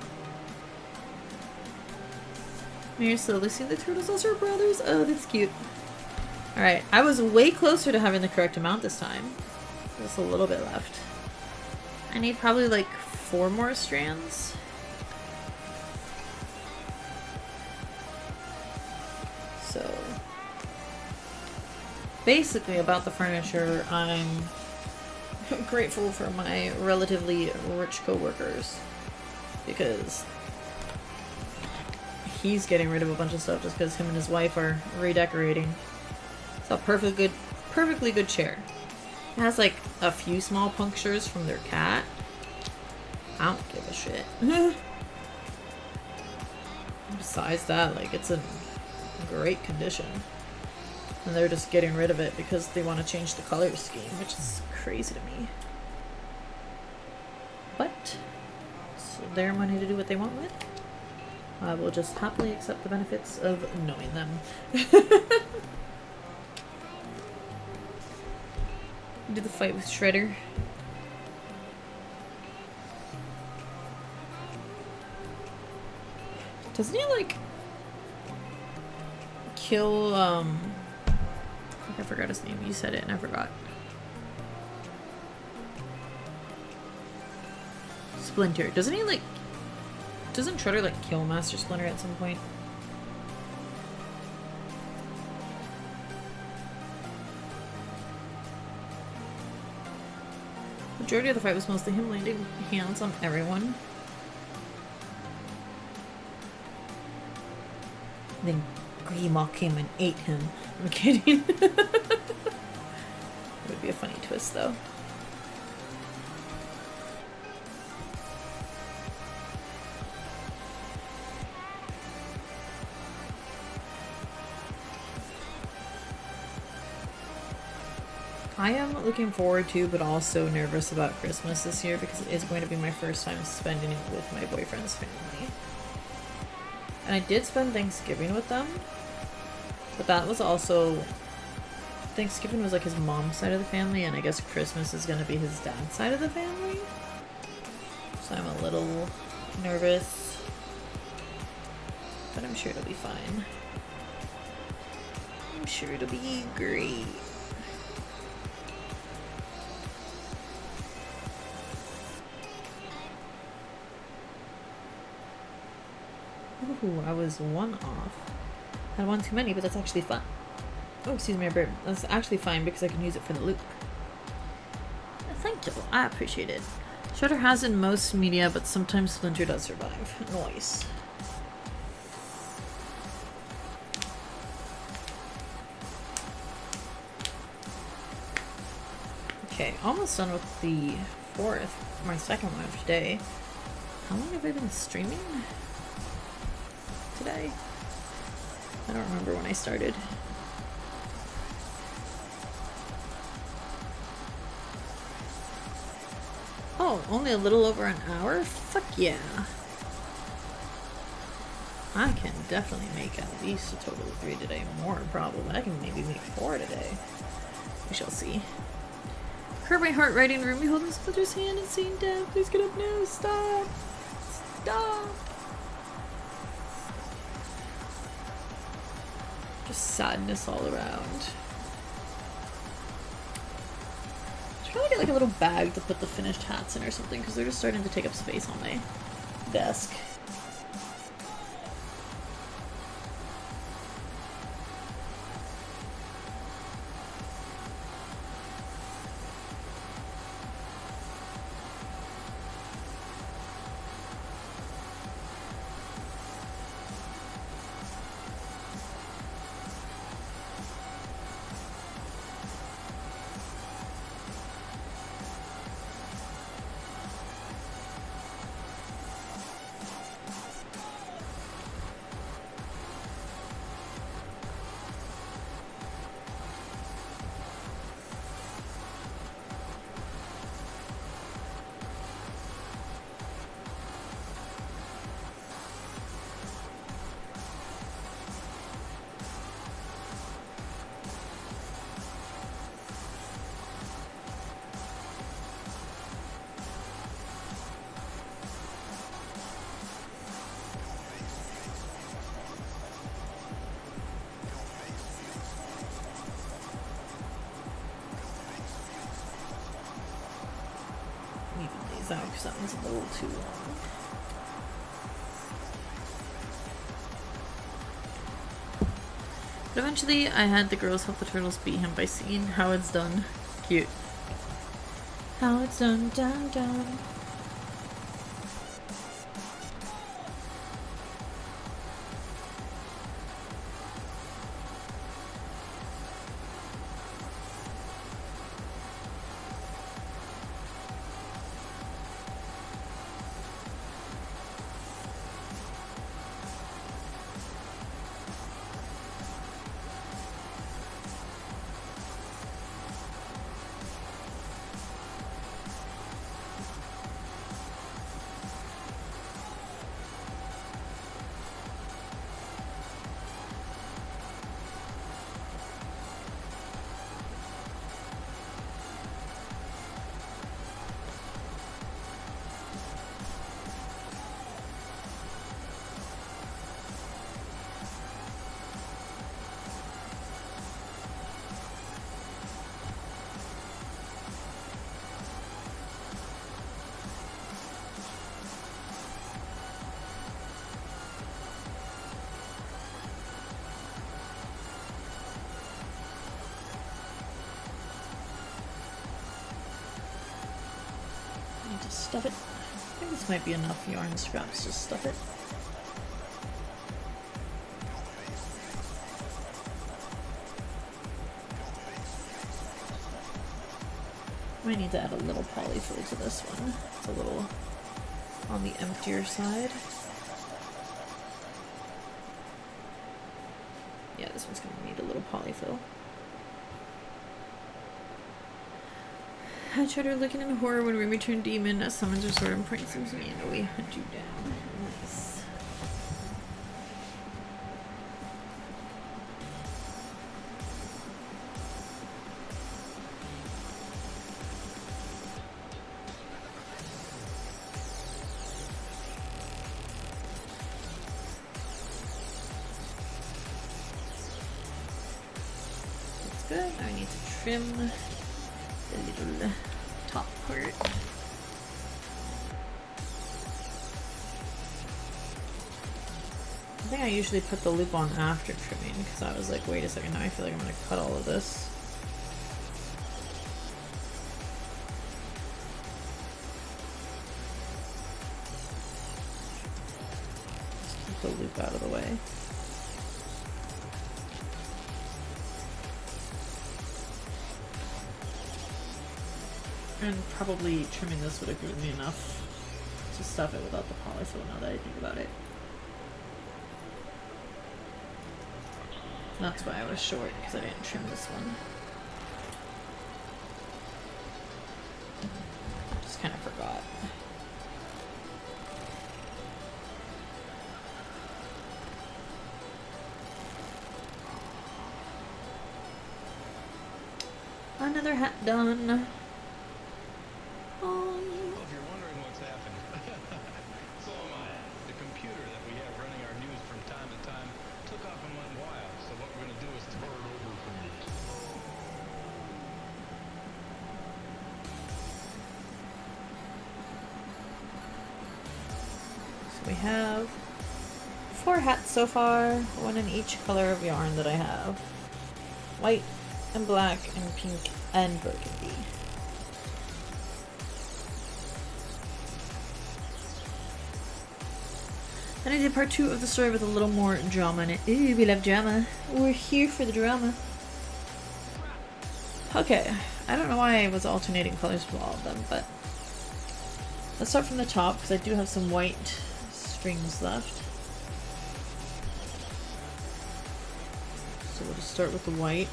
You're slowly seeing the turtles as your brothers? Oh, that's cute. Alright, I was way closer to having the correct amount this time. There's a little bit left. I need probably like 4 more strands. So basically about the furniture, I'm grateful for my relatively rich coworkers because he's getting rid of a bunch of stuff just because him and his wife are redecorating. It's a perfect good perfectly good chair. It has like a few small punctures from their cat. I don't give a shit. Besides that, like, it's in great condition. And they're just getting rid of it because they want to change the color scheme, which is crazy to me. But it's their money to do what they want with. I will just happily accept the benefits of knowing them. Do the fight with Shredder. Doesn't he like kill I forgot his name. You said it and I forgot. Splinter. Doesn't he like doesn't Shredder like kill Master Splinter at some point? Majority of the fight was mostly him landing hands on everyone. Then Grima came and ate him. I'm kidding. It would be a funny twist though. I am looking forward to, but also nervous about Christmas this year because it is going to be my first time spending it with my boyfriend's family. And I did spend Thanksgiving with them, but that was also... Thanksgiving was like his mom's side of the family, and I guess Christmas is going to be his dad's side of the family. So I'm a little nervous, but I'm sure it'll be fine. I'm sure it'll be great. Ooh, I was one off. Had one too many, but that's actually fun. Oh, excuse me, I burped. That's actually fine because I can use it for the loop. Thank you. I appreciate it. Shredder has in most media, but sometimes Splinter does survive. Nice. Okay, almost done with the my second one of today. How long have I been streaming today? I don't remember when I started. Oh, only a little over an hour? Fuck yeah. I can definitely make at least a total of 3 today. More, probably. I can maybe make 4 today. We shall see. Heard my heart right in room. You holding Splinter's hand and seeing death. Please get up now. Stop. Stop. Just sadness all around. I should probably get like a little bag to put the finished hats in or something because they're just starting to take up space on my desk. Out because that one's a little too long. But eventually I had the girls help the turtles beat him by seeing how it's done. Cute. How it's done, done, done. stuff it. I think this might be enough yarn scraps to stuff it. Might need to add a little polyfill to this one. It's a little on the emptier side. Yeah, this one's gonna need a little polyfill. I tried her looking in horror when we returned demon. As summons are sword and pranks me, and we hunt you down. Nice. That's good. Now I need to trim the little top part. I think I usually put the loop on after trimming because I was like, wait a second, now I feel like I'm going to cut all of this. Just keep the loop out of the way. And probably trimming this would have given me enough to stuff it without the polyfill now that I think about it. That's why I was short, because I didn't trim this one. Just kind of forgot. Another hat done. We have 4 hats so far, one in each color of yarn that I have. White and black and pink and burgundy. Then I did part 2 of the story with a little more drama in it. Ooh, we love drama. We're here for the drama. Okay, I don't know why I was alternating colors with all of them, but let's start from the top because I do have some white strings left. So we'll just start with the white.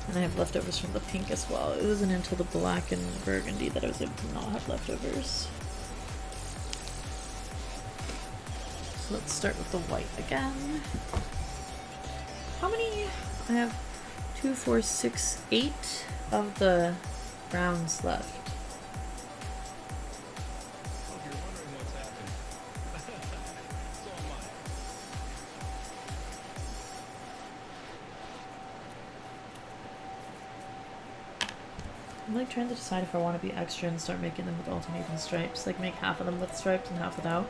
And I have leftovers from the pink as well. It wasn't until the black and burgundy that I was able to not have leftovers. So let's start with the white again. How many? I have 2, 4, 6, 8 of the browns left. I'm like trying to decide if I want to be extra and start making them with alternating stripes, like make half of them with stripes and half without.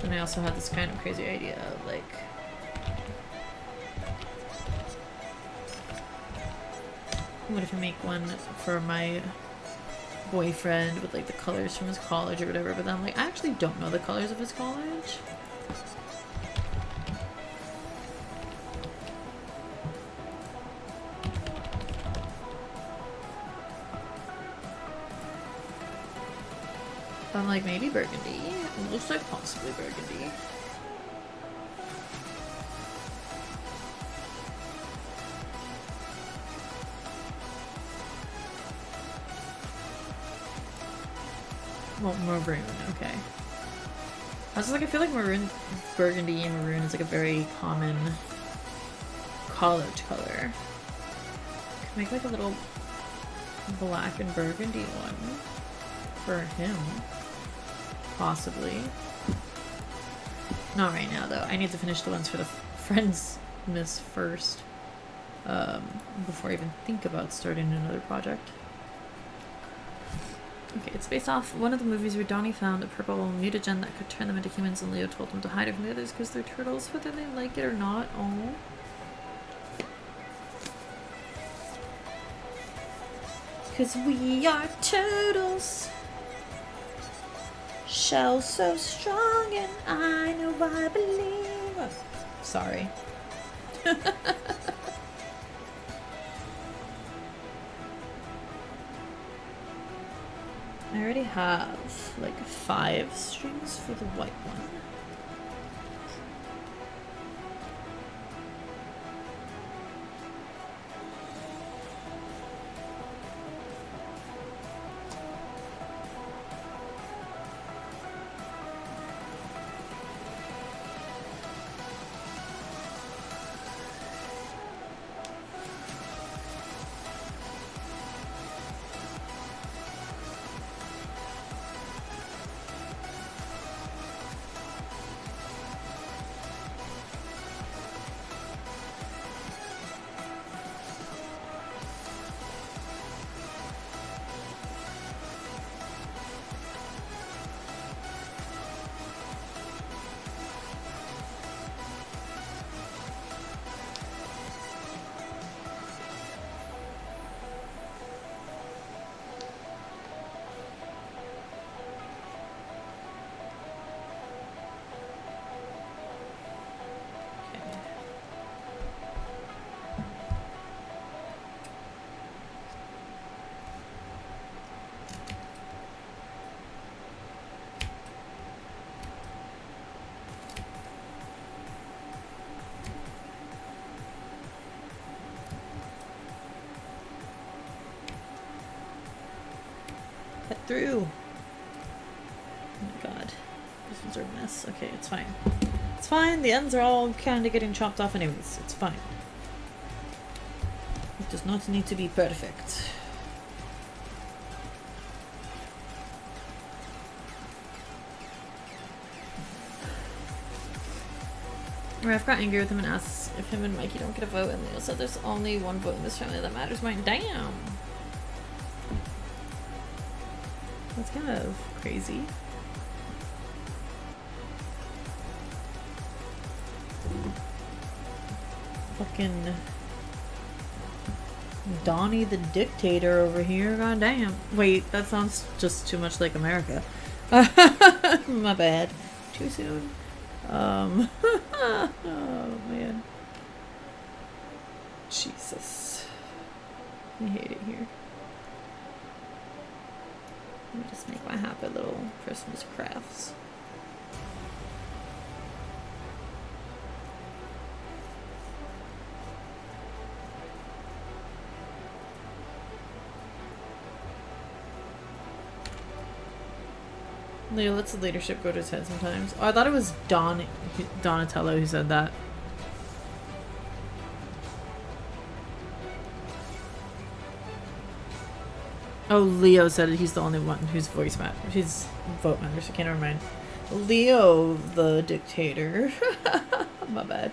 And I also had this kind of crazy idea of like what if I make one for my boyfriend with like the colors from his college or whatever, but then I'm like, I actually don't know the colors of his college. But I'm like, maybe burgundy. It looks like possibly burgundy. Well, maroon, okay. I was like, I feel like maroon, burgundy and maroon is like a very common college color. Could make like a little black and burgundy one for him, possibly. Not right now though. I need to finish the ones for the friends miss first, before I even think about starting another project. Okay, it's based off one of the movies where Donnie found a purple mutagen that could turn them into humans, and Leo told them to hide it from the others because they're turtles, whether they like it or not. Oh. Because we are turtles. Shell so strong, and I know I believe. Oh, sorry. I already have like 5 strings for the white one. Cut through. Oh my god. These ones are a mess. Okay, it's fine. It's fine. The ends are all kind of getting chopped off anyways. It's fine. It does not need to be perfect. Ref got angry with him and asked if him and Mikey don't get a vote, and Leo said there's only one vote in this family that matters. Mine. Damn! That's kind of crazy. Fucking Donnie the dictator over here. God damn. Wait, that sounds just too much like America. My bad. Too soon. Oh man. Jesus. I hate it here. Let me just make my happy little Christmas crafts. Leo lets the leadership go to his head sometimes. Oh, I thought it was Donatello who said that. Oh, Leo said it. He's the only one whose voice matters. His vote matters. I can't remember. Leo, the dictator. My bad.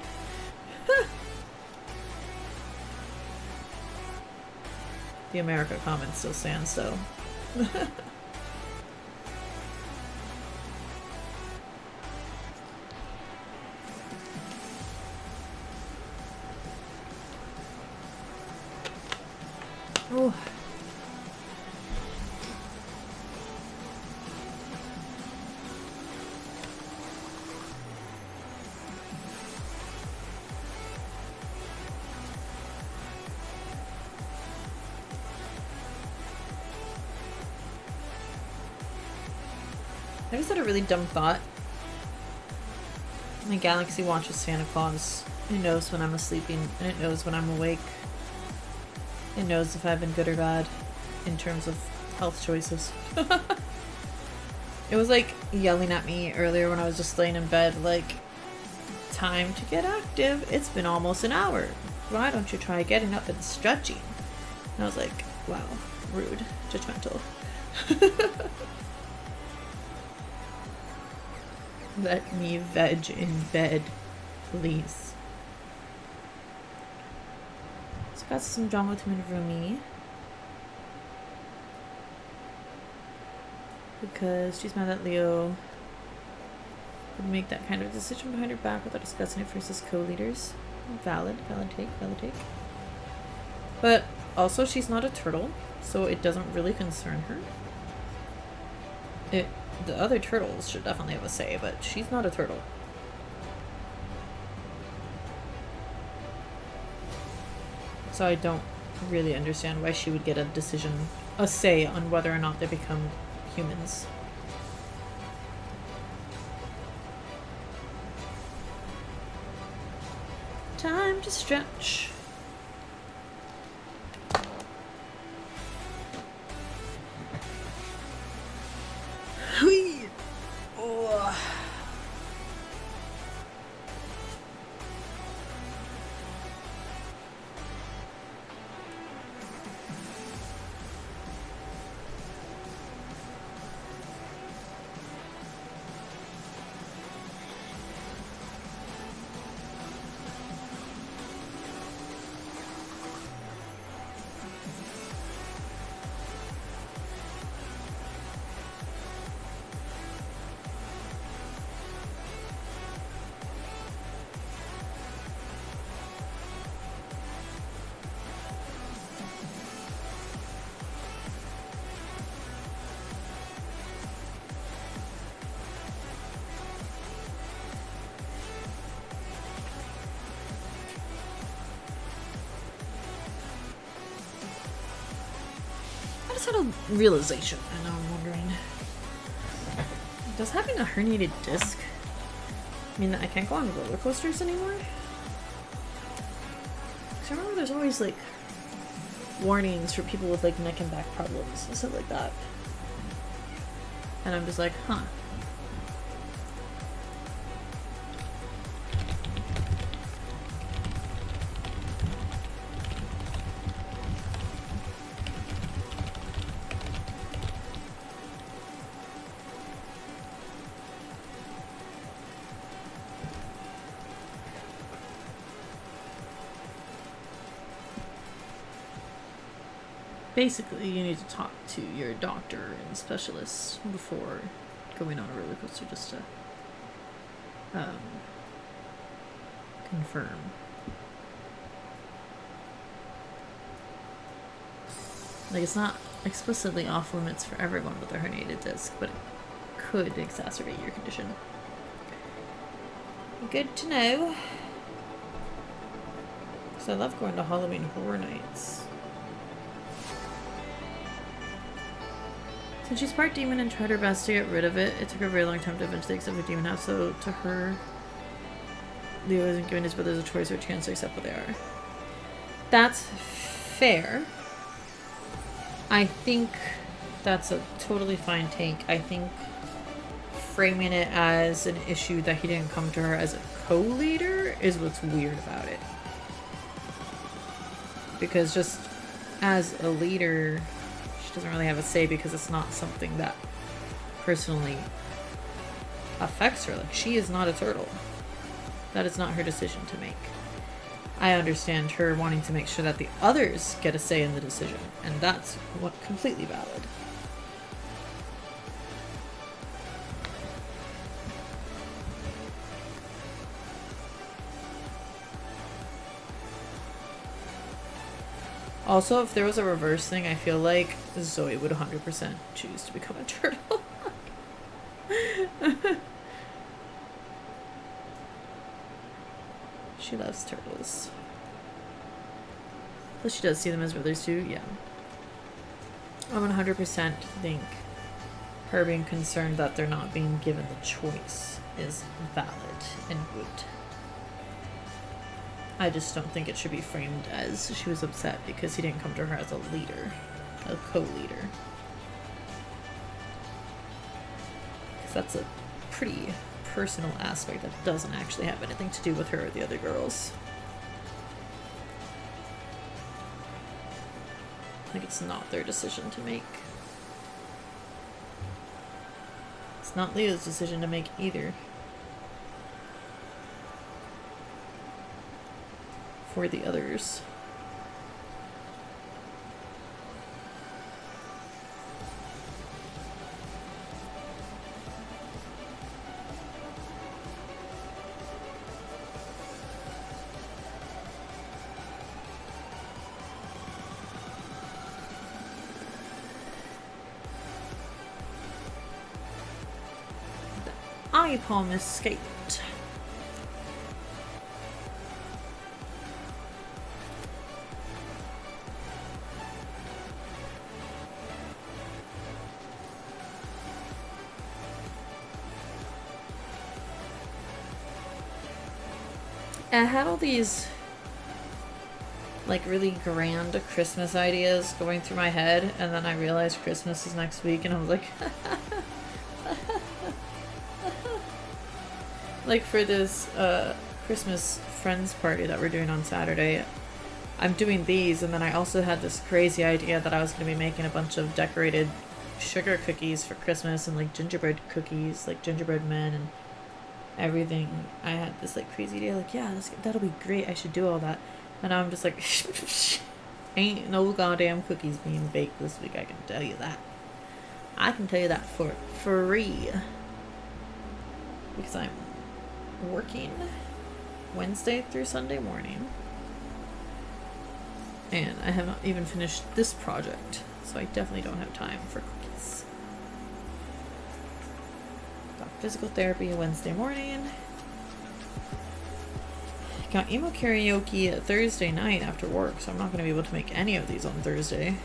The America comment still stands, so. Oh. I just had a really dumb thought. My Galaxy watches Santa Claus. It knows when I'm asleep and it knows when I'm awake. It knows if I've been good or bad in terms of health choices. It was like yelling at me earlier when I was just laying in bed, like, time to get active. It's been almost an hour. Why don't you try getting up and stretching? And I was like, wow, rude, judgmental. Let me veg in bed, please. So got some drama with him and Rumi. because she's mad that Leo would make that kind of decision behind her back without discussing it first as co-leaders. Valid take. But also, she's not a turtle, so it doesn't really concern her. The other turtles should definitely have a say, but she's not a turtle. So I don't really understand why she would get a say on whether or not they become humans. Time to stretch. Oh. I just had a realization, and now I'm wondering, does having a herniated disc mean that I can't go on roller coasters anymore? Because I remember there's always like warnings for people with like neck and back problems and stuff like that. And I'm just like, huh. Basically, you need to talk to your doctor and specialist before going on a roller coaster just to confirm. Like, it's not explicitly off limits for everyone with a herniated disc, but it could exacerbate your condition. Good to know. So I love going to Halloween Horror Nights. Since she's part demon and tried her best to get rid of it, it took her a very long time to eventually accept the demon house, so to her, Leo isn't giving his brothers a choice or a chance to accept what they are. That's fair. I think that's a totally fine take. I think framing it as an issue that he didn't come to her as a co-leader is what's weird about it. Because just as a leader, she doesn't really have a say because it's not something that personally affects her. Like, she is not a turtle. That is not her decision to make. I understand her wanting to make sure that the others get a say in the decision, and that's completely valid. Also, if there was a reverse thing, I feel like Zoe would 100% choose to become a turtle. She loves turtles. But she does see them as brothers too, yeah. I 100% think her being concerned that they're not being given the choice is valid and good. I just don't think it should be framed as she was upset because he didn't come to her as a leader, a co-leader. Because that's a pretty personal aspect that doesn't actually have anything to do with her or the other girls. Like, it's not their decision to make. It's not Leo's decision to make either. For the others. my palm escaped. I had all these like really grand Christmas ideas going through my head, and then I realized Christmas is next week, and I was like, like for this Christmas friends party that we're doing on Saturday, I'm doing these, and then I also had this crazy idea that I was going to be making a bunch of decorated sugar cookies for Christmas and like gingerbread cookies, like gingerbread men and everything. I had this like crazy idea, like, yeah, that'll be great, I should do all that. And now I'm just like, ain't no goddamn cookies being baked this week, I can tell you that. I can tell you that for free. Because I'm working Wednesday through Sunday morning. And I have not even finished this project, so I definitely don't have time for cookies. Got physical therapy Wednesday morning. Got emo karaoke Thursday night after work, so I'm not going to be able to make any of these on Thursday.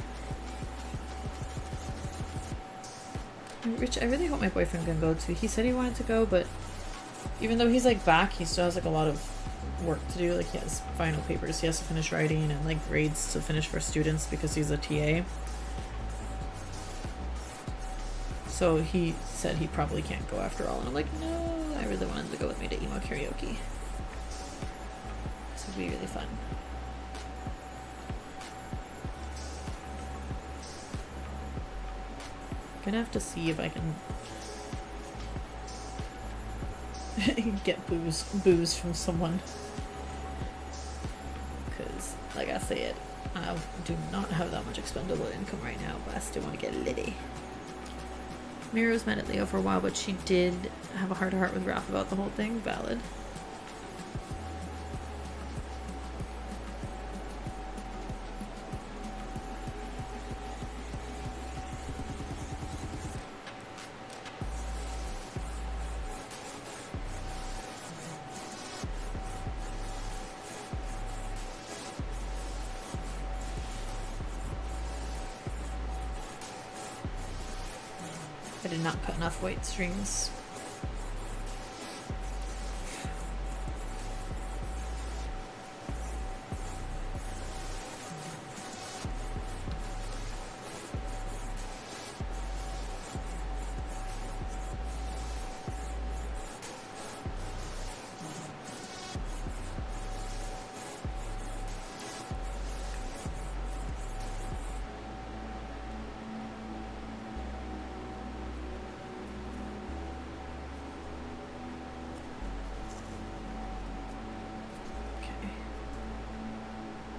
Which I really hope my boyfriend can go to. He said he wanted to go, but even though he's like back, he still has like a lot of work to do. Like he has final papers he has to finish writing and like grades to finish for students because he's a TA. So he said he probably can't go after all, and I'm like, no, I really wanted to go with me to emo karaoke. This would be really fun. Gonna have to see if I can get booze from someone. Because, like I said, I do not have that much expendable income right now, but I still want to get litty. Mira was mad at Leo for a while, but she did have a heart-to-heart with Raph about the whole thing. Valid. I did not cut enough white strings.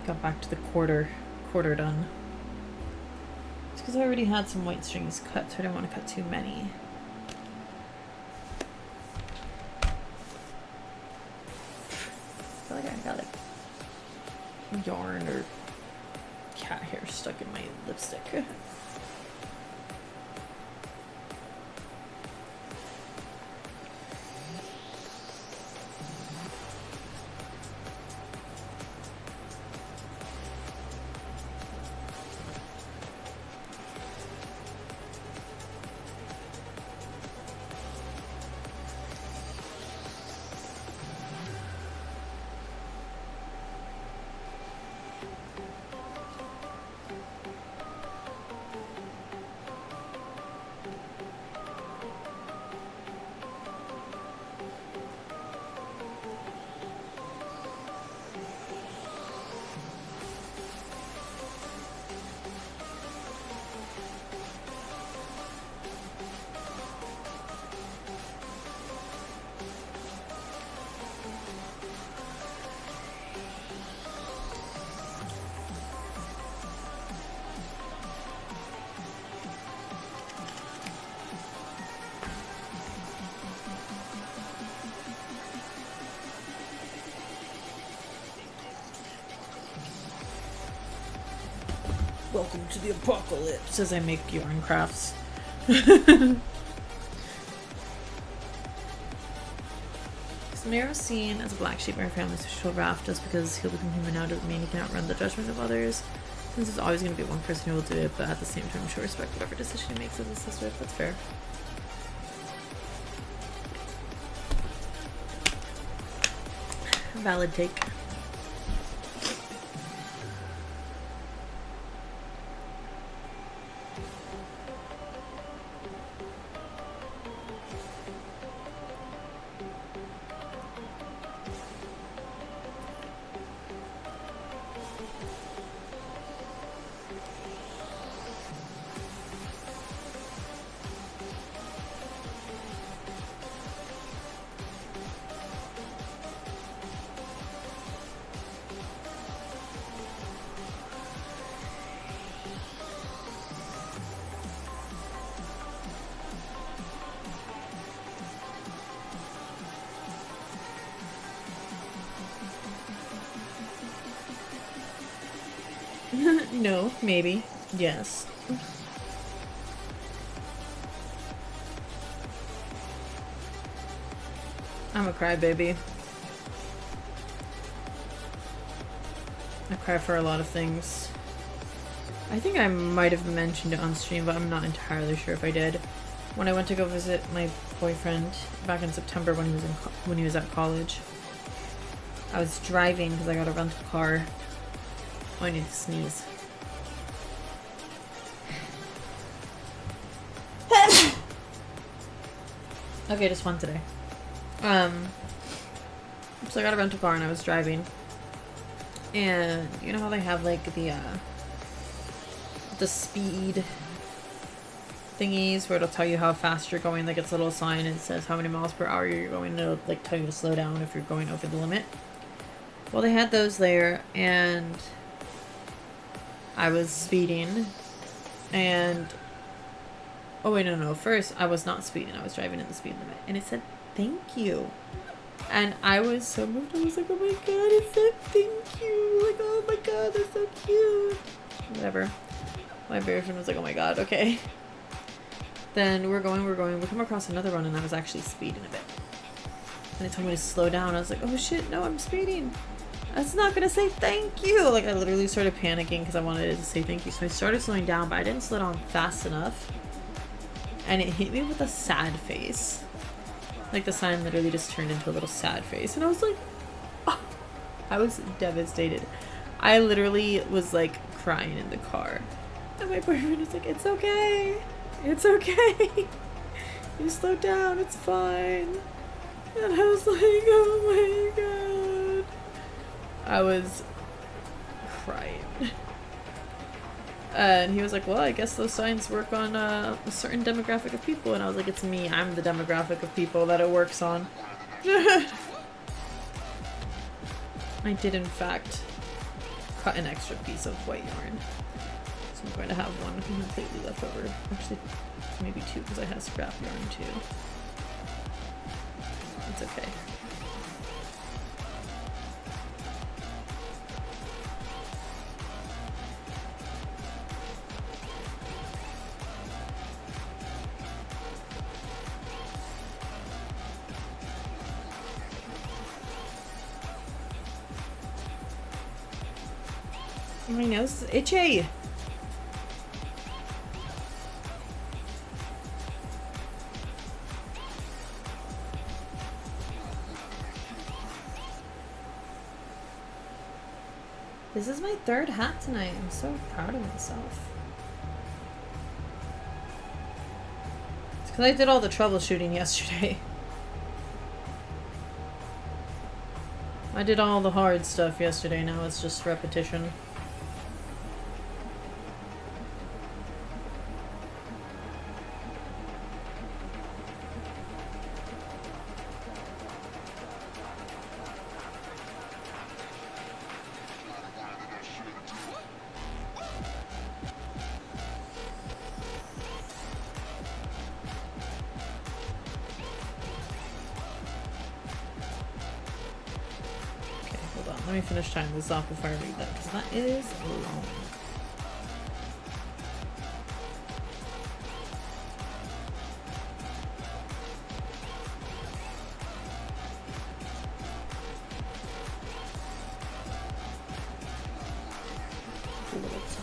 Got back to the quarter done. It's because I already had some white strings cut, so I didn't want to cut too many. I feel like I got like yarn or cat hair stuck in my lipstick. Welcome to the apocalypse as I make yarn crafts. Mare was seen as a black sheep in our family's social graph. Just because he'll become human now doesn't mean he can outrun the judgment of others. Since there's always going to be one person who will do it, but at the same time, show respect whatever decision he makes as a sister. That's fair. Valid take. No, maybe. Yes. I'm a crybaby. I cry for a lot of things. I think I might have mentioned it on stream, but I'm not entirely sure if I did. When I went to go visit my boyfriend back in September when he was at college, I was driving because I got a rental car. Oh, I need to sneeze. Okay, just one today. So I got a rental car and I was driving. And you know how they have like the speed thingies where it'll tell you how fast you're going, like it's a little sign and it says how many miles per hour you're going, and it'll like tell you to slow down if you're going over the limit. Well, they had those there and I was speeding and oh wait, no, first I was not speeding, I was driving in the speed limit and it said thank you. And I was so moved. I was like, oh my god, it said thank you. Like, oh my god, that's so cute. Whatever. My boyfriend was like, oh my god, okay. Then we're going. We come across another one and I was actually speeding a bit. And it told me to slow down. I was like, oh shit, no, I'm speeding. It's not gonna say thank you. Like, I literally started panicking because I wanted it to say thank you. So I started slowing down, but I didn't slow down fast enough. And it hit me with a sad face. Like, the sign literally just turned into a little sad face. And I was like, oh. I was devastated. I literally was like crying in the car. And my boyfriend was like, it's okay. It's okay. You slow down. It's fine. And I was like, oh my god. I was crying. And he was like, well, I guess those signs work on a certain demographic of people. And I was like, it's me. I'm the demographic of people that it works on. I did, in fact, cut an extra piece of white yarn. So I'm going to have one completely left over. Actually, maybe two, because I have scrap yarn too. It's okay. My nose is itchy. This is my third hat tonight. I'm so proud of myself. It's because I did all the troubleshooting yesterday. I did all the hard stuff yesterday. Now it's just repetition. Let me finish tying this off before I read that, because that is long.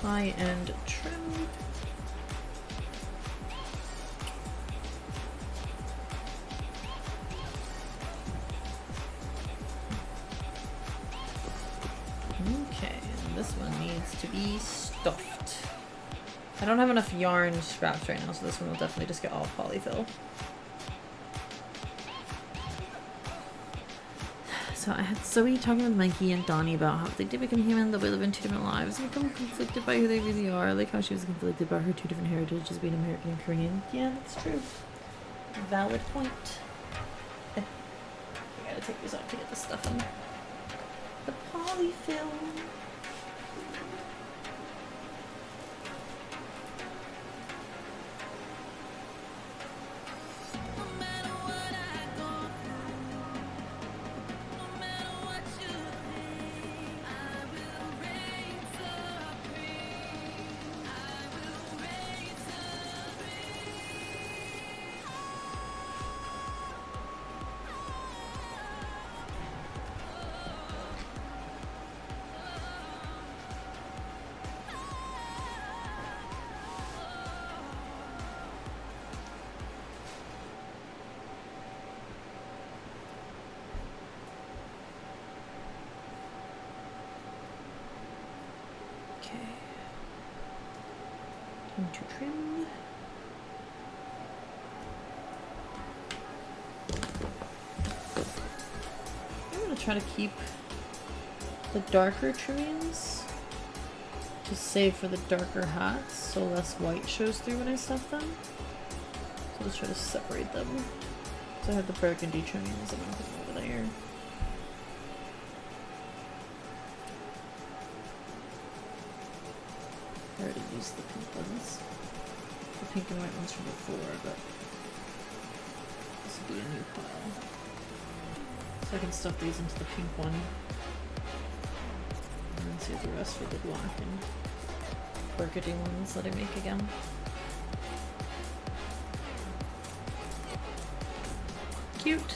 high-end trim. Okay, and this one needs to be stuffed. I don't have enough yarn scraps right now, so this one will definitely just get all polyfill. So I had Zoe talking with Mikey and Donnie about how they did become human, though we live in two different lives and become conflicted by who they really are, like how she was conflicted by her two different heritages, being American and Korean. Yeah, that's true. Valid point. I gotta take these out to get the stuff in. The polyfill. To trim. I'm gonna try to keep the darker trimmings to save for the darker hats so less white shows through when I stuff them. So let's try to separate them. So I have the burgundy trimmings, I'm gonna put them over there. I already used the pink ones. The pink and white ones from before, but this will be a new pile. So I can stuff these into the pink one. And then save the rest for the black and burgundy ones that I make again. Cute!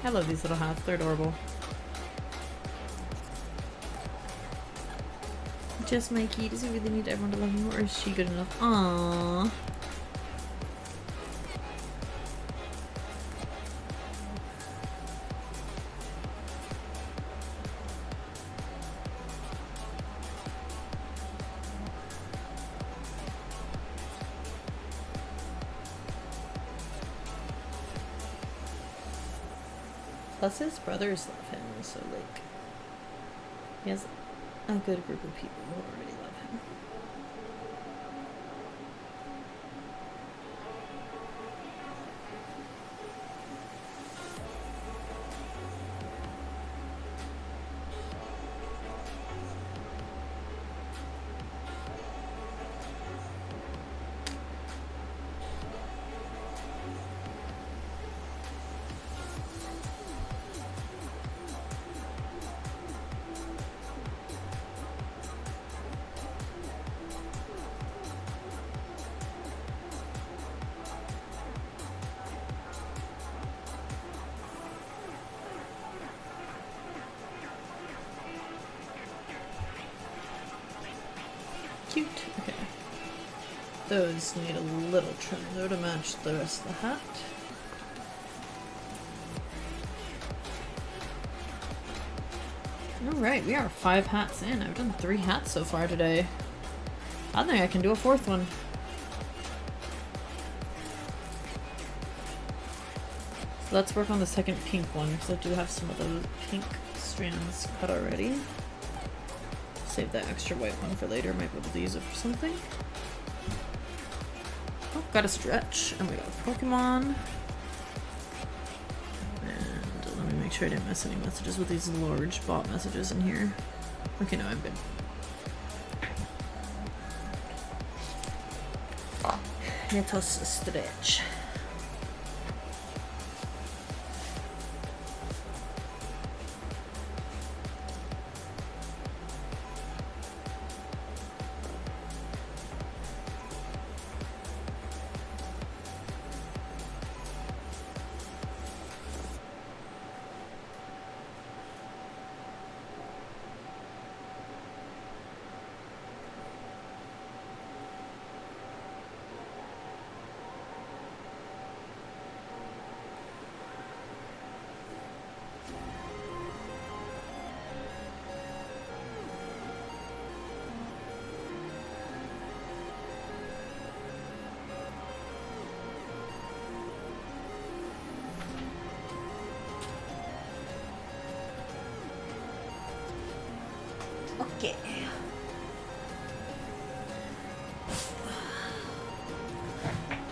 I love these little hats, they're adorable. Just Mikey, does he really need everyone to love him, or is she good enough? Aww. Plus his brothers love him, so like, he has a good group of people who already love him. Cute. Okay. Those need a little trim though to match the rest of the hat. Alright, we are 5 hats in. I've done 3 hats so far today. I think I can do a 4th one. So let's work on the second pink one because I do have some of those pink strands cut already. Save that extra white one for later. Might be able to use it for something. Oh, got a stretch. And we got a Pokemon. And let me make sure I didn't miss any messages with these large bot messages in here. Okay, no, I'm good. Let us stretch.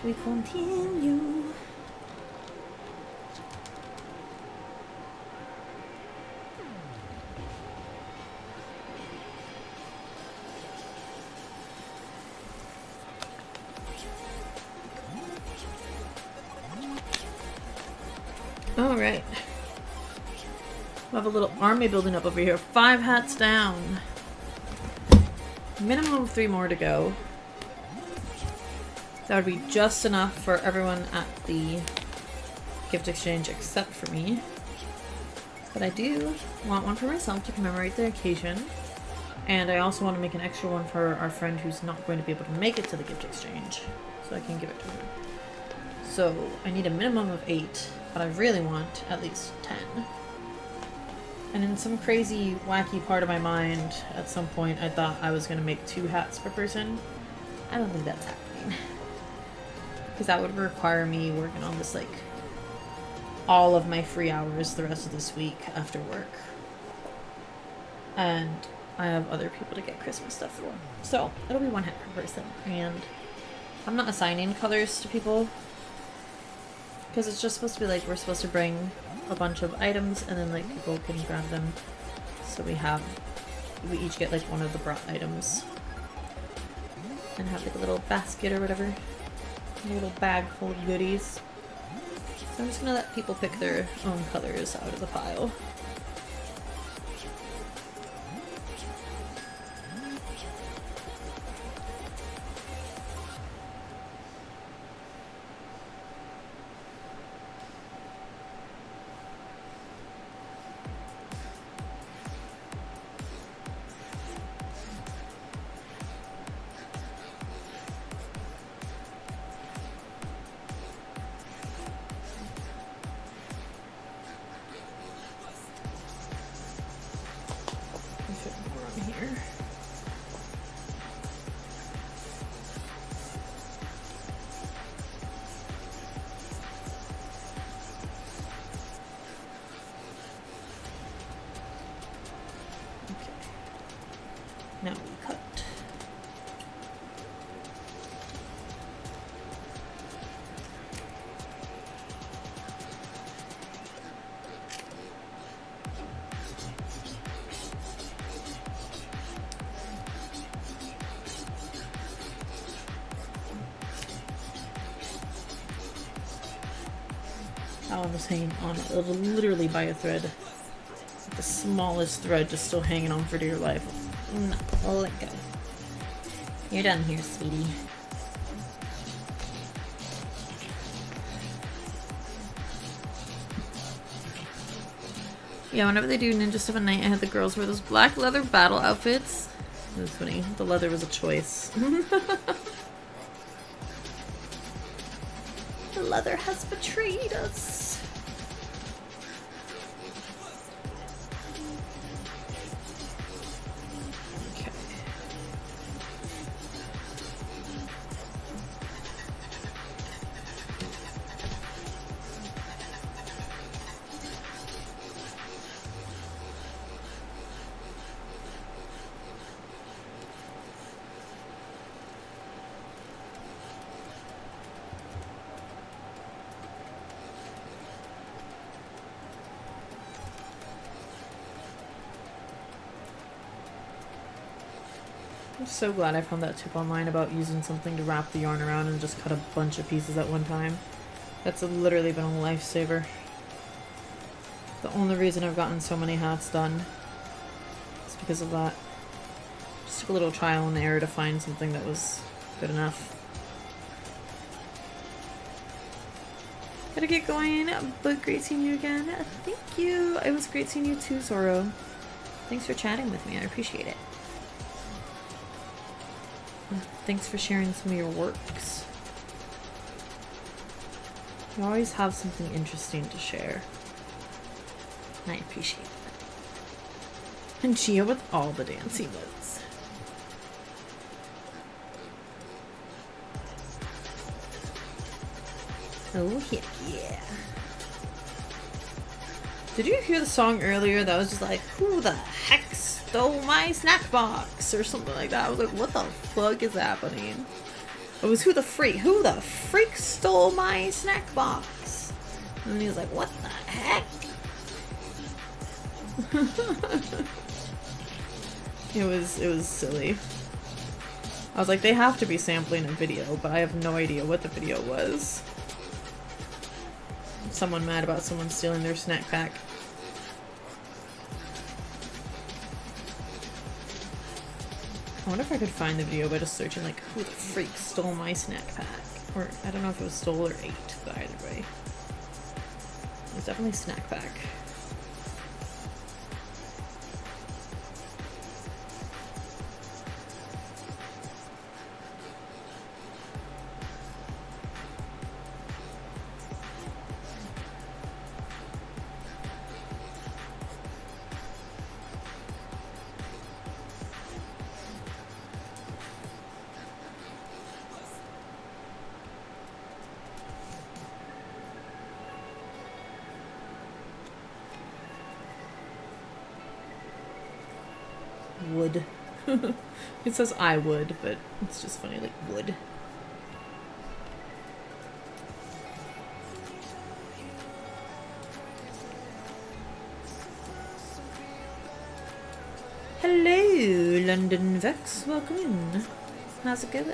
We continue. Alright. We have a little army building up over here. 5 hats down. Minimum of 3 more to go. That would be just enough for everyone at the gift exchange except for me. But I do want one for myself to commemorate the occasion. And I also want to make an extra one for our friend who's not going to be able to make it to the gift exchange. So I can give it to her. So I need a minimum of 8, but I really want at least 10. And in some crazy, wacky part of my mind, at some point I thought I was going to make 2 hats per person. I don't think that's happening. Because that would require me working on this, like, all of my free hours the rest of this week after work. And I have other people to get Christmas stuff for. So, it'll be 1 hat per person. And I'm not assigning colors to people. Because it's just supposed to be like, we're supposed to bring a bunch of items and then, like, people can grab them. So we each get, like, one of the brought items. And have, like, a little basket or whatever. A little bag full of goodies. So I'm just gonna let people pick their own colors out of the pile. Now we cut. That one was hanging on literally by a thread. The smallest thread just still hanging on for dear life. No, I'll let go. You're done here, sweetie. Yeah, whenever they do Ninja stuff at night, I had the girls wear those black leather battle outfits. It was funny. The leather was a choice. The leather has betrayed us. I'm so glad I found that tip online about using something to wrap the yarn around and just cut a bunch of pieces at one time. That's literally been a lifesaver. The only reason I've gotten so many hats done is because of that. Just took a little trial and error to find something that was good enough. Gotta get going, but great seeing you again. Thank you. It was great seeing you too, Zoro. Thanks for chatting with me. I appreciate it. Thanks for sharing some of your works. You always have something interesting to share. I appreciate that. And Chia with all the dancing moves. Oh, heck yeah. Did you hear the song earlier that was just like, who the heck stole my snack box? Or something like that. I was like, what the fuck is happening? It was who the freak stole my snack box? And he was like, what the heck? It was silly. I was like, they have to be sampling a video, but I have no idea what the video was. Someone mad about someone stealing their snack pack. I wonder if I could find the video by just searching like, who the freak stole my snack pack? Or, I don't know if it was stole or ate, but either way. It was definitely snack pack. Would. It says I would, but it's just funny, like, would. Hello, London Vex. Welcome in. How's it going?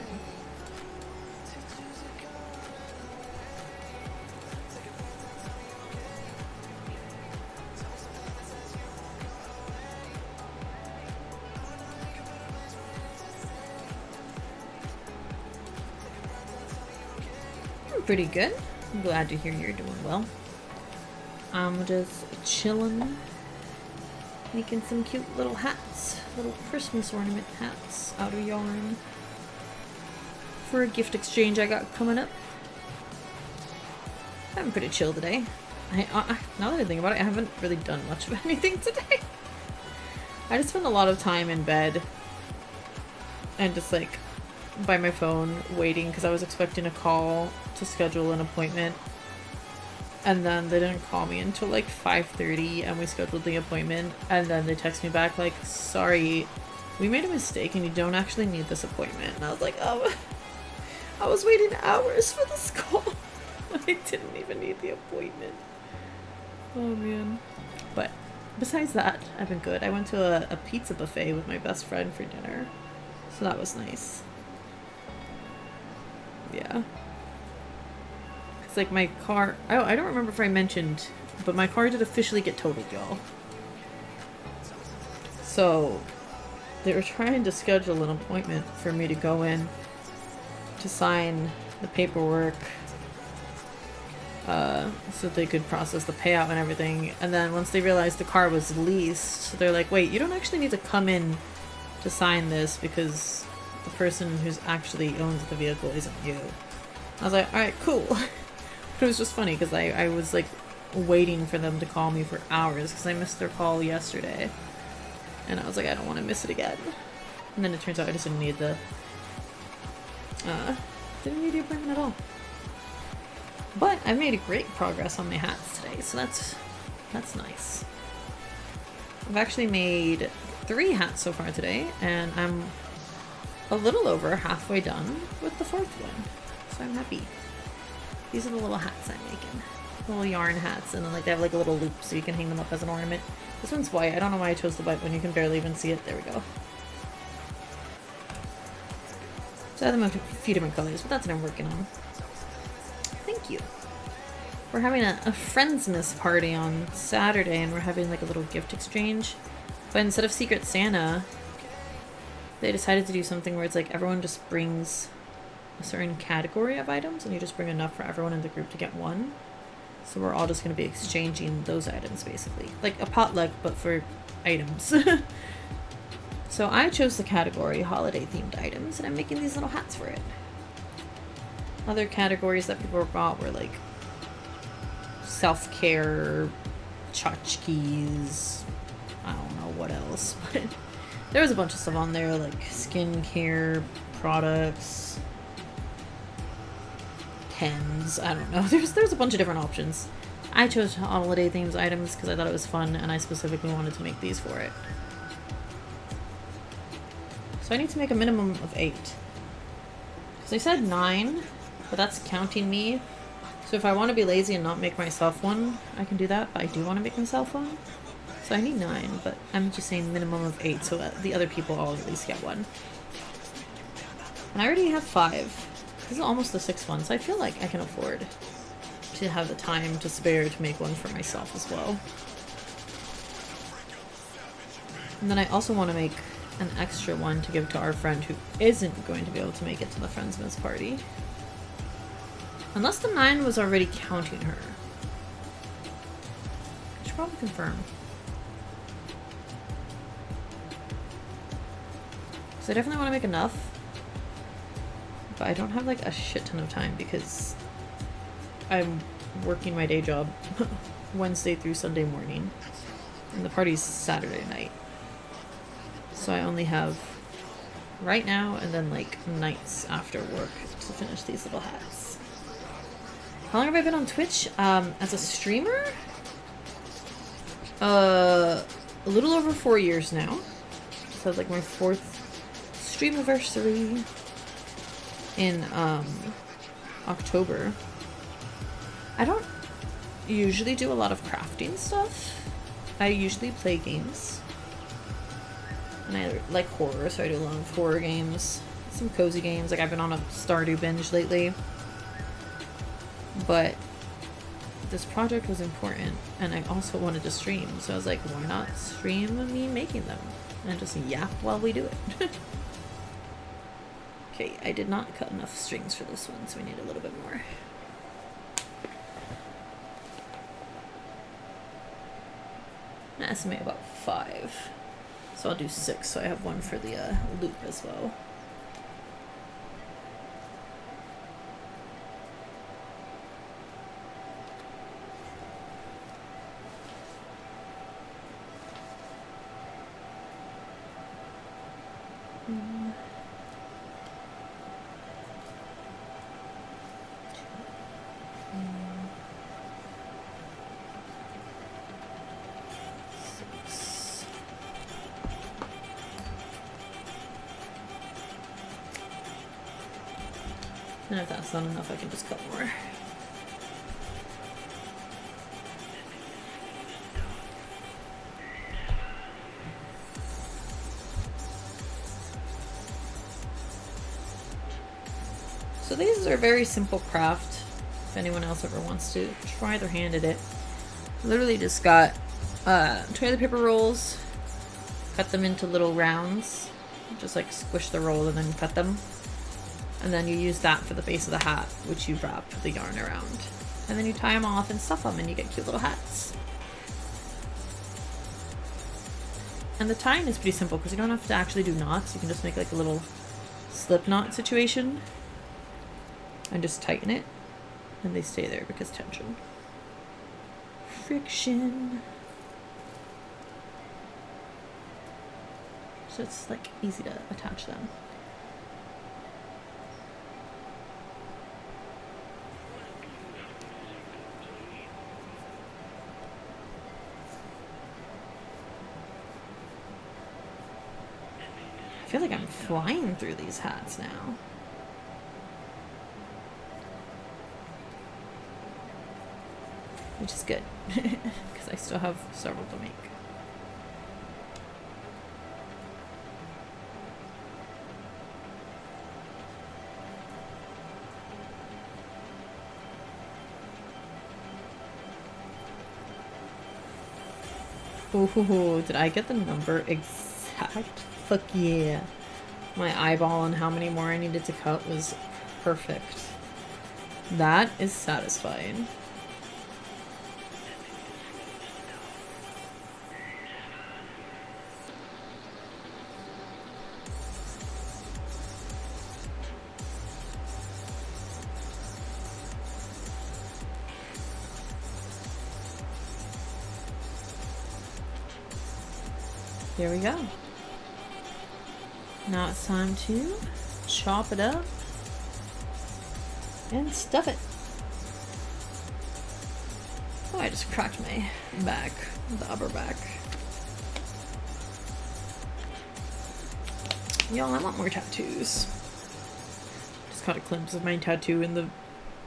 Pretty good. I'm glad to hear you're doing well. I'm just chilling, making some cute little hats, little Christmas ornament hats out of yarn for a gift exchange I got coming up. I'm pretty chill today. Now that I think about it, I haven't really done much of anything today. I just spent a lot of time in bed and just like by my phone waiting because I was expecting a call to schedule an appointment, and then they didn't call me until like 5:30 and we scheduled the appointment, and then they text me back like, sorry, we made a mistake and you don't actually need this appointment. And I was like, oh, I was waiting hours for this call. I didn't even need the appointment. Oh man. But besides that, I've been good. I went to a pizza buffet with my best friend for dinner, so that was nice. Yeah. It's like my car, I don't remember if I mentioned, but my car did officially get totaled, y'all. So they were trying to schedule an appointment for me to go in to sign the paperwork so they could process the payout and everything. And then once they realized the car was leased, they're like, wait, you don't actually need to come in to sign this because the person who's actually owns the vehicle isn't you. I was like, alright, cool. But it was just funny because I was like waiting for them to call me for hours because I missed their call yesterday. And I was like, I don't want to miss it again. And then it turns out I just didn't need the appointment at all. But I've made great progress on my hats today, so that's nice. I've actually made 3 hats so far today, and I'm a little over halfway done with the 4th one. So I'm happy. These are the little hats I'm making. Little yarn hats, and then like they have like a little loop so you can hang them up as an ornament. This one's white. I don't know why I chose the white one. You can barely even see it. There we go. So I have them a few different colors, but that's what I'm working on. Thank you. We're having a Friendsmas party on Saturday, and we're having like a little gift exchange. But instead of Secret Santa, they decided to do something where it's like everyone just brings a certain category of items, and you just bring enough for everyone in the group to get one. So we're all just going to be exchanging those items, basically. Like a potluck, but for items. So I chose the category holiday-themed items, and I'm making these little hats for it. Other categories that people brought were like self-care, tchotchkes, I don't know what else, but there was a bunch of stuff on there, like skincare products, Thames, I don't know. There's a bunch of different options. I chose holiday themes items because I thought it was fun, and I specifically wanted to make these for it. So I need to make a minimum of 8. So I said 9, but that's counting me. So if I want to be lazy and not make myself one, I can do that, but I do want to make myself one. So I need 9, but I'm just saying minimum of 8, so the other people all at least get one. And I already have 5. This is almost the 6th one, so I feel like I can afford to have the time to spare to make one for myself as well. And then I also want to make an extra one to give to our friend who isn't going to be able to make it to the Friendsmas party. Unless the 9 was already counting her. I should probably confirm. So I definitely want to make enough. But I don't have like a shit ton of time because I'm working my day job Wednesday through Sunday morning. And the party's Saturday night. So I only have right now and then like nights after work to finish these little hats. How long have I been on Twitch? As a streamer? A little over 4 years now. So it's like my 4th stream anniversary in October. I don't usually do a lot of crafting stuff. I usually play games. And I like horror, so I do a lot of horror games. Some cozy games. Like I've been on a Stardew binge lately. But this project was important and I also wanted to stream. So I was like, why not stream me making them? And just yap while we do it. Okay, I did not cut enough strings for this one, so we need a little bit more. I'm gonna estimate about 5. So I'll do 6, so I have one for the loop as well. And if that's not enough, I can just cut more. So these are a very simple craft, if anyone else ever wants to try their hand at it. Literally just got toilet paper rolls, cut them into little rounds, just like squish the roll and then cut them. And then you use that for the base of the hat, which you wrap the yarn around. And then you tie them off and stuff them and you get cute little hats. And the tying is pretty simple because you don't have to actually do knots. You can just make like a little slip knot situation and just tighten it and they stay there because tension. Friction. So it's like easy to attach them. I feel like I'm flying through these hats now. Which is good, because I still have several to make. Oh, did I get the number exact? Fuck yeah. My eyeball on how many more I needed to cut was perfect. That is satisfying. There we go. Now it's time to chop it up and stuff it. Oh, I just cracked my back, the upper back. Y'all, I want more tattoos. Just caught a glimpse of my tattoo in the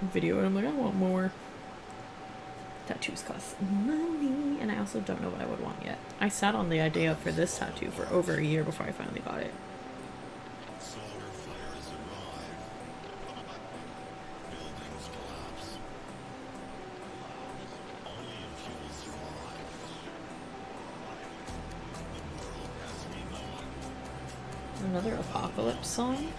video and I'm like, I want more. Tattoos cost money, and I also don't know what I would want yet. I sat on the idea for this tattoo for over a year before I finally got it. Another apocalypse song?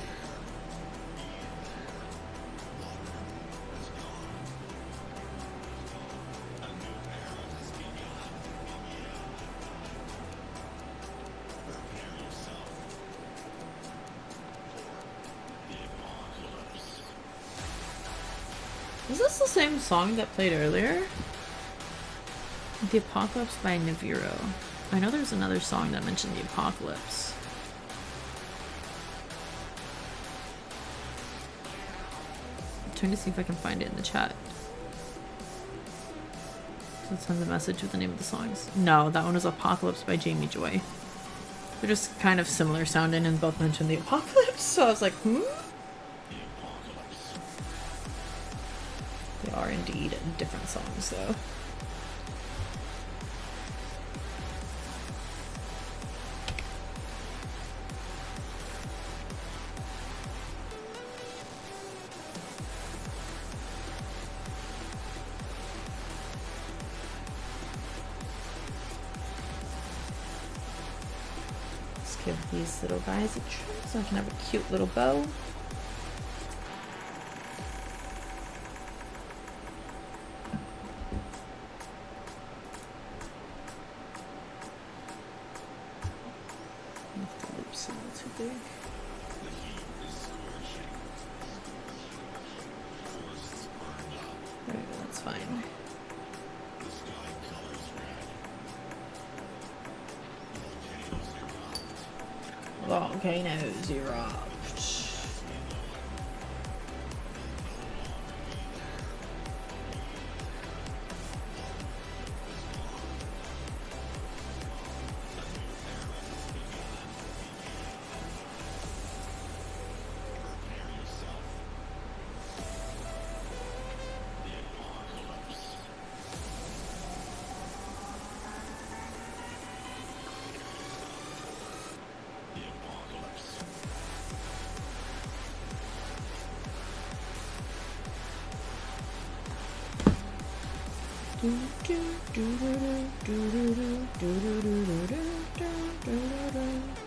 Is this the same song that played earlier? The Apocalypse by Naviro. I know there's another song that mentioned the apocalypse. I'm trying to see if I can find it in the chat. So it sends a message with the name of the songs. No, that one was Apocalypse by Jamie Joy. They're just kind of similar sounding and both mentioned the apocalypse, so I was like, hmm? They are indeed different songs, though. Let's give these little guys a trim so I can have a cute little bow. Volcanoes erupt.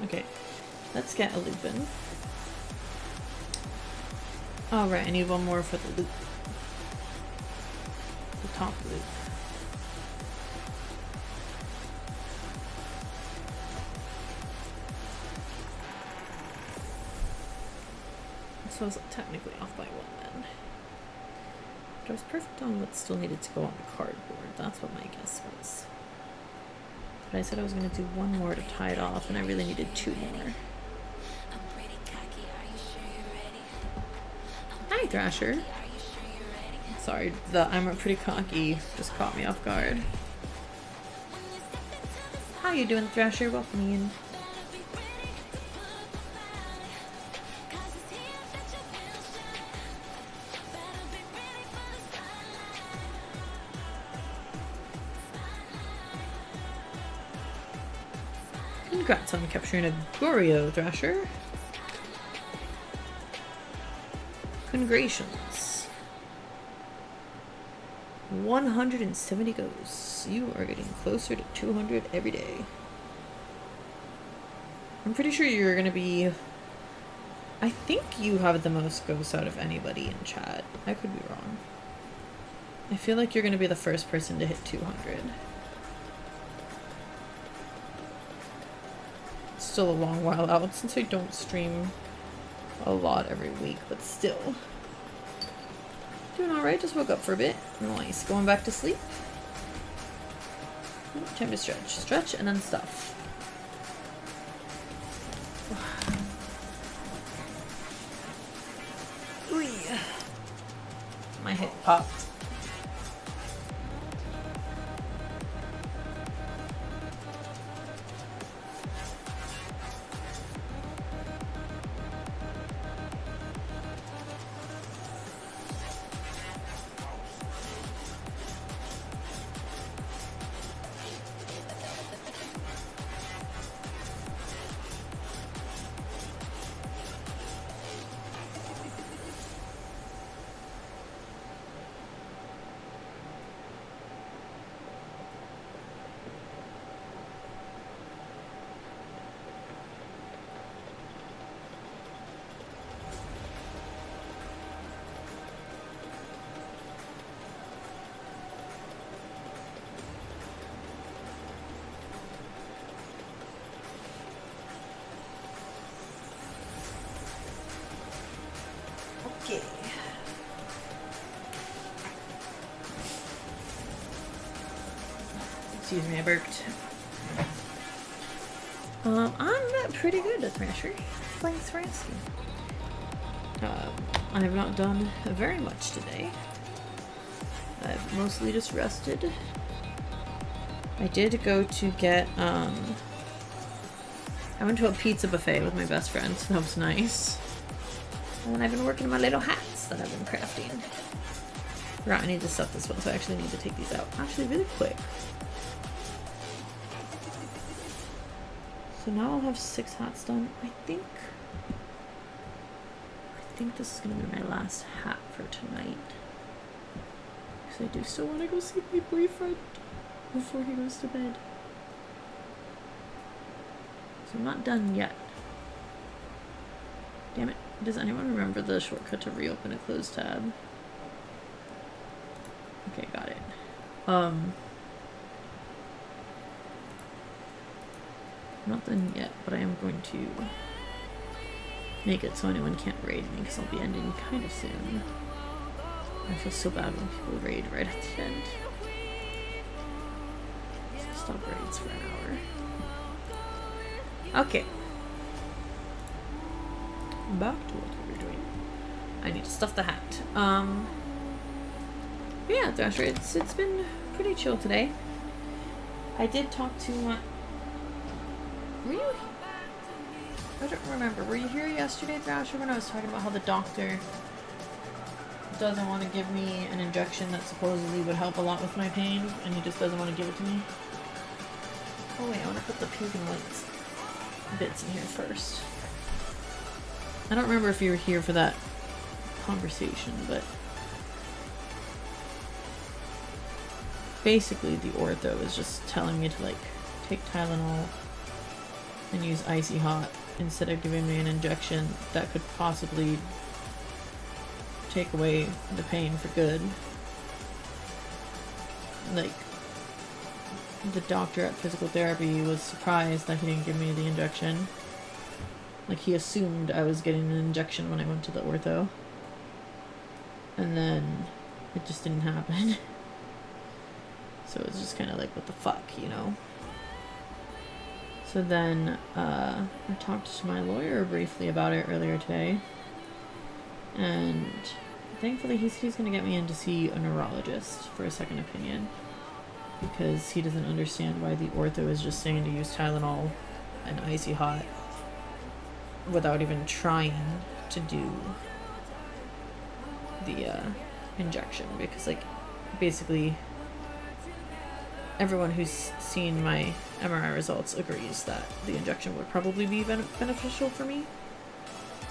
Okay, let's get a loop in. Oh right, I need one more for the loop. The top loop. So I was technically off by one then. But I was perfect on what still needed to go on the cardboard. That's what my guess was. But I said I was going to do one more to tie it off, and I really needed two more. Hi, Thrasher. Sorry, the I'm pretty cocky just caught me off guard. How you doing, Thrasher? Welcome in. Congrats on capturing a Goryo, Thrasher. Congratulations. 170 goes. You are getting closer to 200 every day. I'm pretty sure you're gonna be... I think you have the most ghosts out of anybody in chat. I could be wrong. I feel like you're gonna be the first person to hit 200. Still a long while out since I don't stream a lot every week, but still. Doing alright, just woke up for a bit. Nice. Going back to sleep. Time to stretch. Stretch and then stuff. Ooh. My hip popped. Excuse me, I burped. I'm pretty good, Thrasher. Thanks for asking. I have not done very much today. I've mostly just rested. I did go to get, I went to a pizza buffet with my best friend, so that was nice. And then I've been working on my little hats that I've been crafting. Forgot I need to stuff this one, so I actually need to take these out. Actually, really quick. So now I'll have 6 hats done. I think this is gonna be my last hat for tonight. Because I do still want to go see my boyfriend before he goes to bed. So I'm not done yet. Damn it. Does anyone remember the shortcut to reopen a closed tab? Okay, got it. Not done yet, but I am going to make it so anyone can't raid me because I'll be ending kind of soon. I feel so bad when people raid right at the end. So stop raids for an hour. Okay. Back to what we were doing. I need to stuff the hat. Yeah, Thrasher, it's been pretty chill today. I did talk to were you? I don't remember. Were you here yesterday, Thrasher, when I was talking about how the doctor doesn't want to give me an injection that supposedly would help a lot with my pain, and he just doesn't want to give it to me? Oh wait, I want to put the pink and white bits in here first. I don't remember if you were here for that conversation, but basically the ortho is just telling me to like take Tylenol and use icy hot instead of giving me an injection that could possibly take away the pain for good. Like, the doctor at physical therapy was surprised that he didn't give me the injection. Like, he assumed I was getting an injection when I went to the ortho. And then it just didn't happen. So it was just kind of like, what the fuck, you know? So then, I talked to my lawyer briefly about it earlier today. And thankfully he's going to get me in to see a neurologist for a second opinion. Because he doesn't understand why the ortho is just saying to use Tylenol and icy hot without even trying to do the injection. Because, like, basically everyone who's seen my MRI results agrees that the injection would probably be beneficial for me.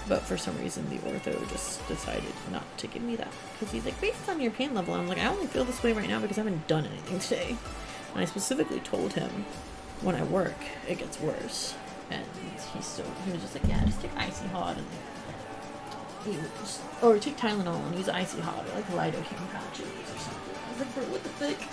But for some reason, the ortho just decided not to give me that. Because he's like, based on your pain level, and I'm like, I only feel this way right now because I haven't done anything today. And I specifically told him, when I work, it gets worse. And he was just like, yeah, just take icy hot and or take Tylenol and use icy hot, or like lidocaine patches or something. I was like, bro, what the fuck?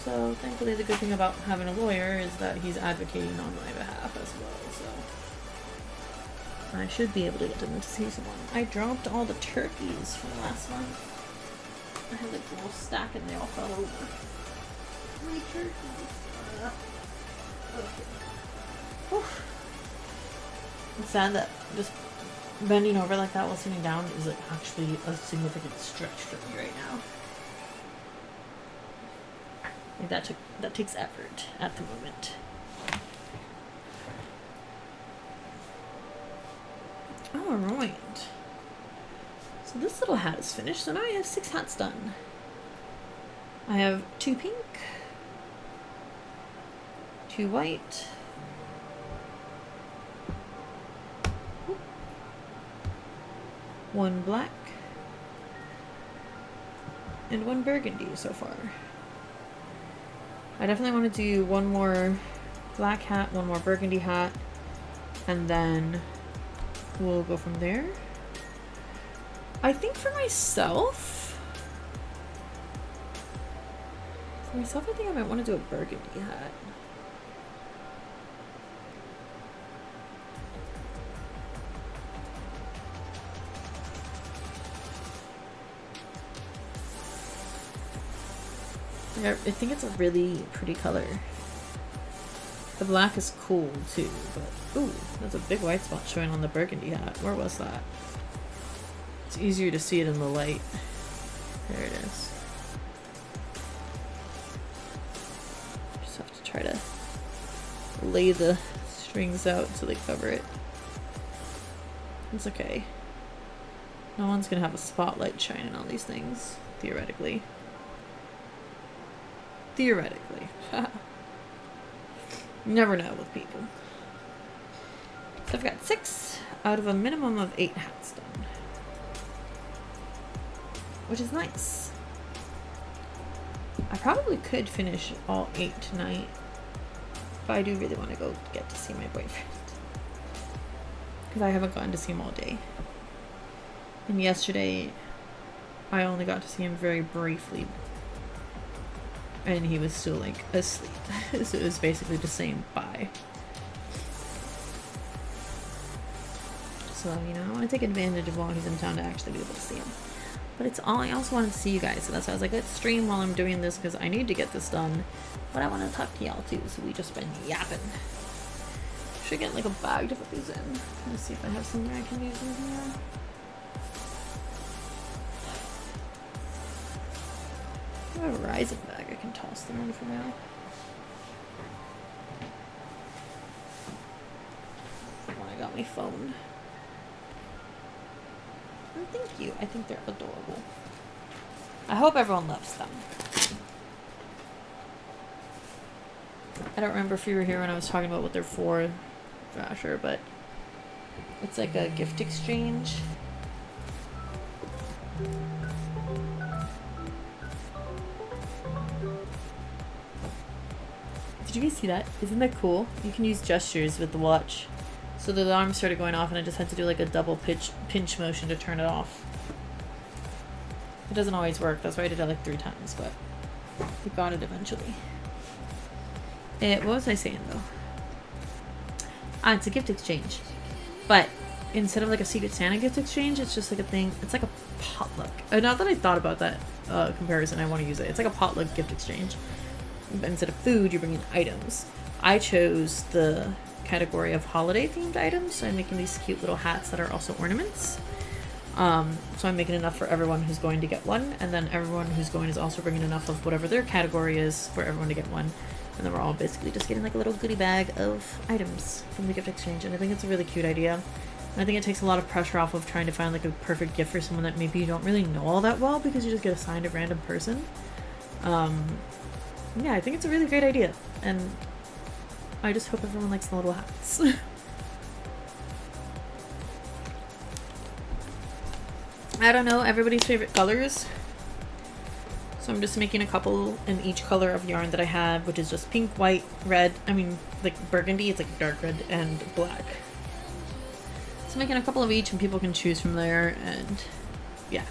So thankfully the good thing about having a lawyer is that he's advocating on my behalf as well, so I should be able to get them to see someone. I dropped all the turkeys from last month. I had like a little stack and they all fell over. My turkeys. Okay. It's sad that just bending over like that while sitting down is like actually a significant stretch for me right now. Like that takes effort at the moment. Alright. So this little hat is finished, so now I have 6 hats done. I have 2 pink, 2 white, 1 black, and 1 burgundy so far. I definitely want to do 1 more black hat, 1 more burgundy hat, and then we'll go from there. I think for myself, I think I might want to do a burgundy hat. I think it's a really pretty color. The black is cool too, but ooh, there's a big white spot showing on the burgundy hat. Where was that? It's easier to see it in the light. There it is. Just have to try to lay the strings out so they cover it. It's okay. No one's gonna have a spotlight shining on these things, theoretically. Theoretically. Never know with people. So I've got 6 out of a minimum of 8 hats done. Which is nice. I probably could finish all 8 tonight. But I do really want to go get to see my boyfriend. Because I haven't gotten to see him all day. And yesterday, I only got to see him very briefly. And he was still, like, asleep. So it was basically just saying bye. So, you know, I want to take advantage of while he's in town to actually be able to see him. But it's all, I also wanted to see you guys. So that's why I was like, let's stream while I'm doing this because I need to get this done. But I want to talk to y'all too. So we just been yapping. Should get, like, a bag to put these in. Let's see if I have somewhere I can use them here. I have a Ryzen bag I can toss them in for now. When I got my phone. And thank you. I think they're adorable. I hope everyone loves them. I don't remember if you were here when I was talking about what they're for, Vasher, but it's like a gift exchange. Did you guys see that? Isn't that cool? You can use gestures with the watch. So the alarm started going off and I just had to do like a double pinch motion to turn it off. It doesn't always work. That's why I did it like 3 times, but we got it eventually. What was I saying though? Ah, it's a gift exchange. But instead of like a Secret Santa gift exchange, it's just like a thing. It's like a potluck. Not that I thought about that comparison, I want to use it. It's like a potluck gift exchange. But instead of food, you're bringing items. I chose the category of holiday themed items, so I'm making these cute little hats that are also ornaments. So I'm making enough for everyone who's going to get one, and then everyone who's going is also bringing enough of whatever their category is for everyone to get one. And then we're all basically just getting like a little goodie bag of items from the gift exchange, and I think it's a really cute idea. And I think it takes a lot of pressure off of trying to find like a perfect gift for someone that maybe you don't really know all that well, because you just get assigned a random person. Yeah, I think it's a really great idea, and I just hope everyone likes the little hats. I don't know everybody's favorite colors, so I'm just making a couple in each color of yarn that I have, which is just pink, white, red, I mean like burgundy, it's like dark red, and black. So I'm making a couple of each and people can choose from there, and yeah.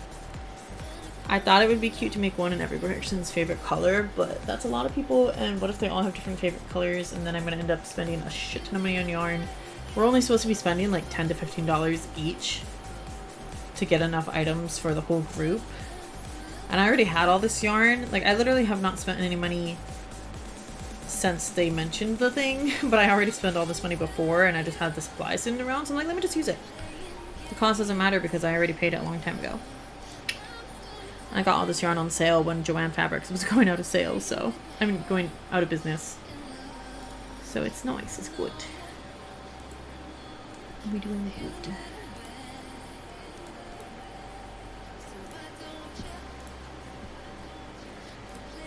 I thought it would be cute to make one in every person's favorite color, but that's a lot of people, and what if they all have different favorite colors, and then I'm going to end up spending a shit ton of money on yarn. We're only supposed to be spending like $10 to $15 each to get enough items for the whole group. And I already had all this yarn. Like, I literally have not spent any money since they mentioned the thing, but I already spent all this money before, and I just had the supply sitting around, so I'm like, let me just use it. The cost doesn't matter because I already paid it a long time ago. I got all this yarn on sale when Joanne Fabrics was going out of sale, so I mean going out of business. So it's nice, it's good. We're doing good.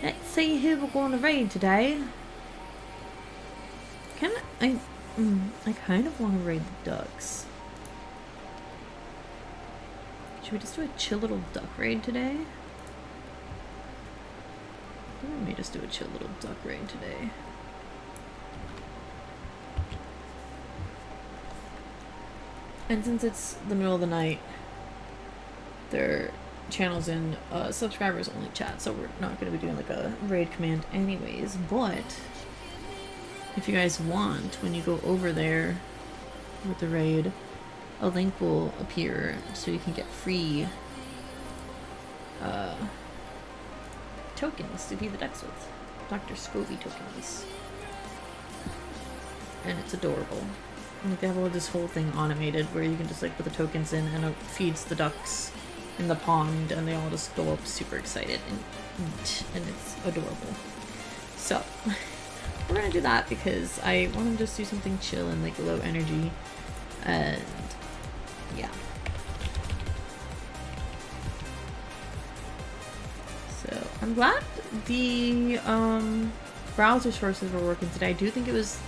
Let's see who we're going to raid today. I kind of want to raid the ducks. Should we just do a chill little duck raid today? I think we may just do a chill little duck raid today. And since it's the middle of the night, their channel's in subscribers only chat, so we're not going to be doing like a raid command anyways, but if you guys want, when you go over there with the raid, a link will appear so you can get free tokens to feed the ducks with. Dr. Scobie tokens. And it's adorable. Like they have all this whole thing automated where you can just like put the tokens in and it feeds the ducks in the pond and they all just go up super excited and eat, and it's adorable. So we're gonna do that because I want to just do something chill and like low energy, and yeah. So I'm glad the browser sources were working today. I do think it was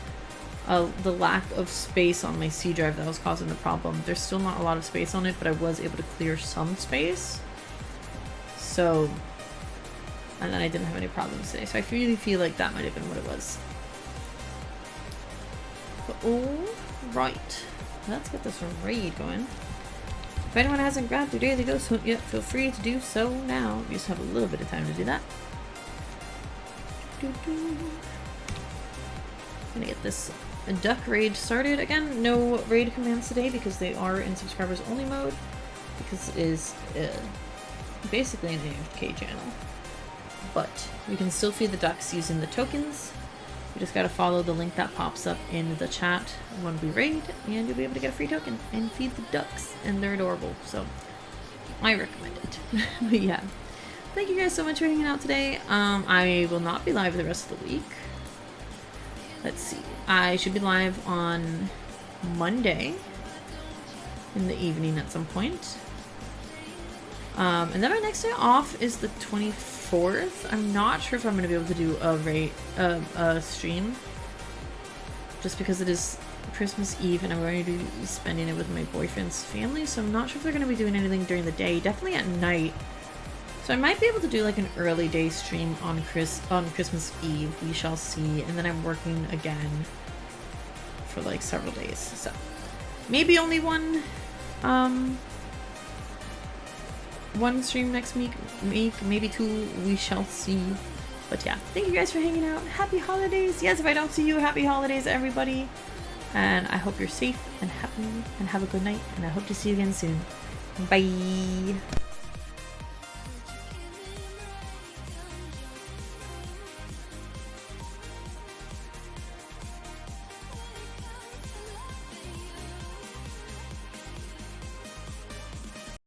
the lack of space on my C drive that was causing the problem. There's still not a lot of space on it, but I was able to clear some space. So, and then I didn't have any problems today. So I really feel like that might have been what it was. But alright, let's get this raid going. If anyone hasn't grabbed their daily dose yet, feel free to do so now. We just have a little bit of time to do that. Gonna get this duck raid started. Again, no raid commands today because they are in subscribers only mode, because it is basically an AFK channel. But we can still feed the ducks using the tokens. You just gotta follow the link that pops up in the chat when we raid, and you'll be able to get a free token and feed the ducks, and they're adorable, so I recommend it. But yeah, thank you guys so much for hanging out today. I will not be live the rest of the week. Let's see, I should be live on Monday in the evening at some point. And then my next day off is the 24th. I'm not sure if I'm going to be able to do a stream, just because it is Christmas Eve and I'm going to be spending it with my boyfriend's family, so I'm not sure if they're going to be doing anything during the day. Definitely at night. So I might be able to do like an early day stream on Christmas Eve. We shall see. And then I'm working again for like several days. So maybe only one stream next week, maybe two. We shall see. But yeah, thank you guys for hanging out. Happy holidays. Yes, if I don't see you, happy holidays, everybody. And I hope you're safe and happy and have a good night. And I hope to see you again soon. Bye.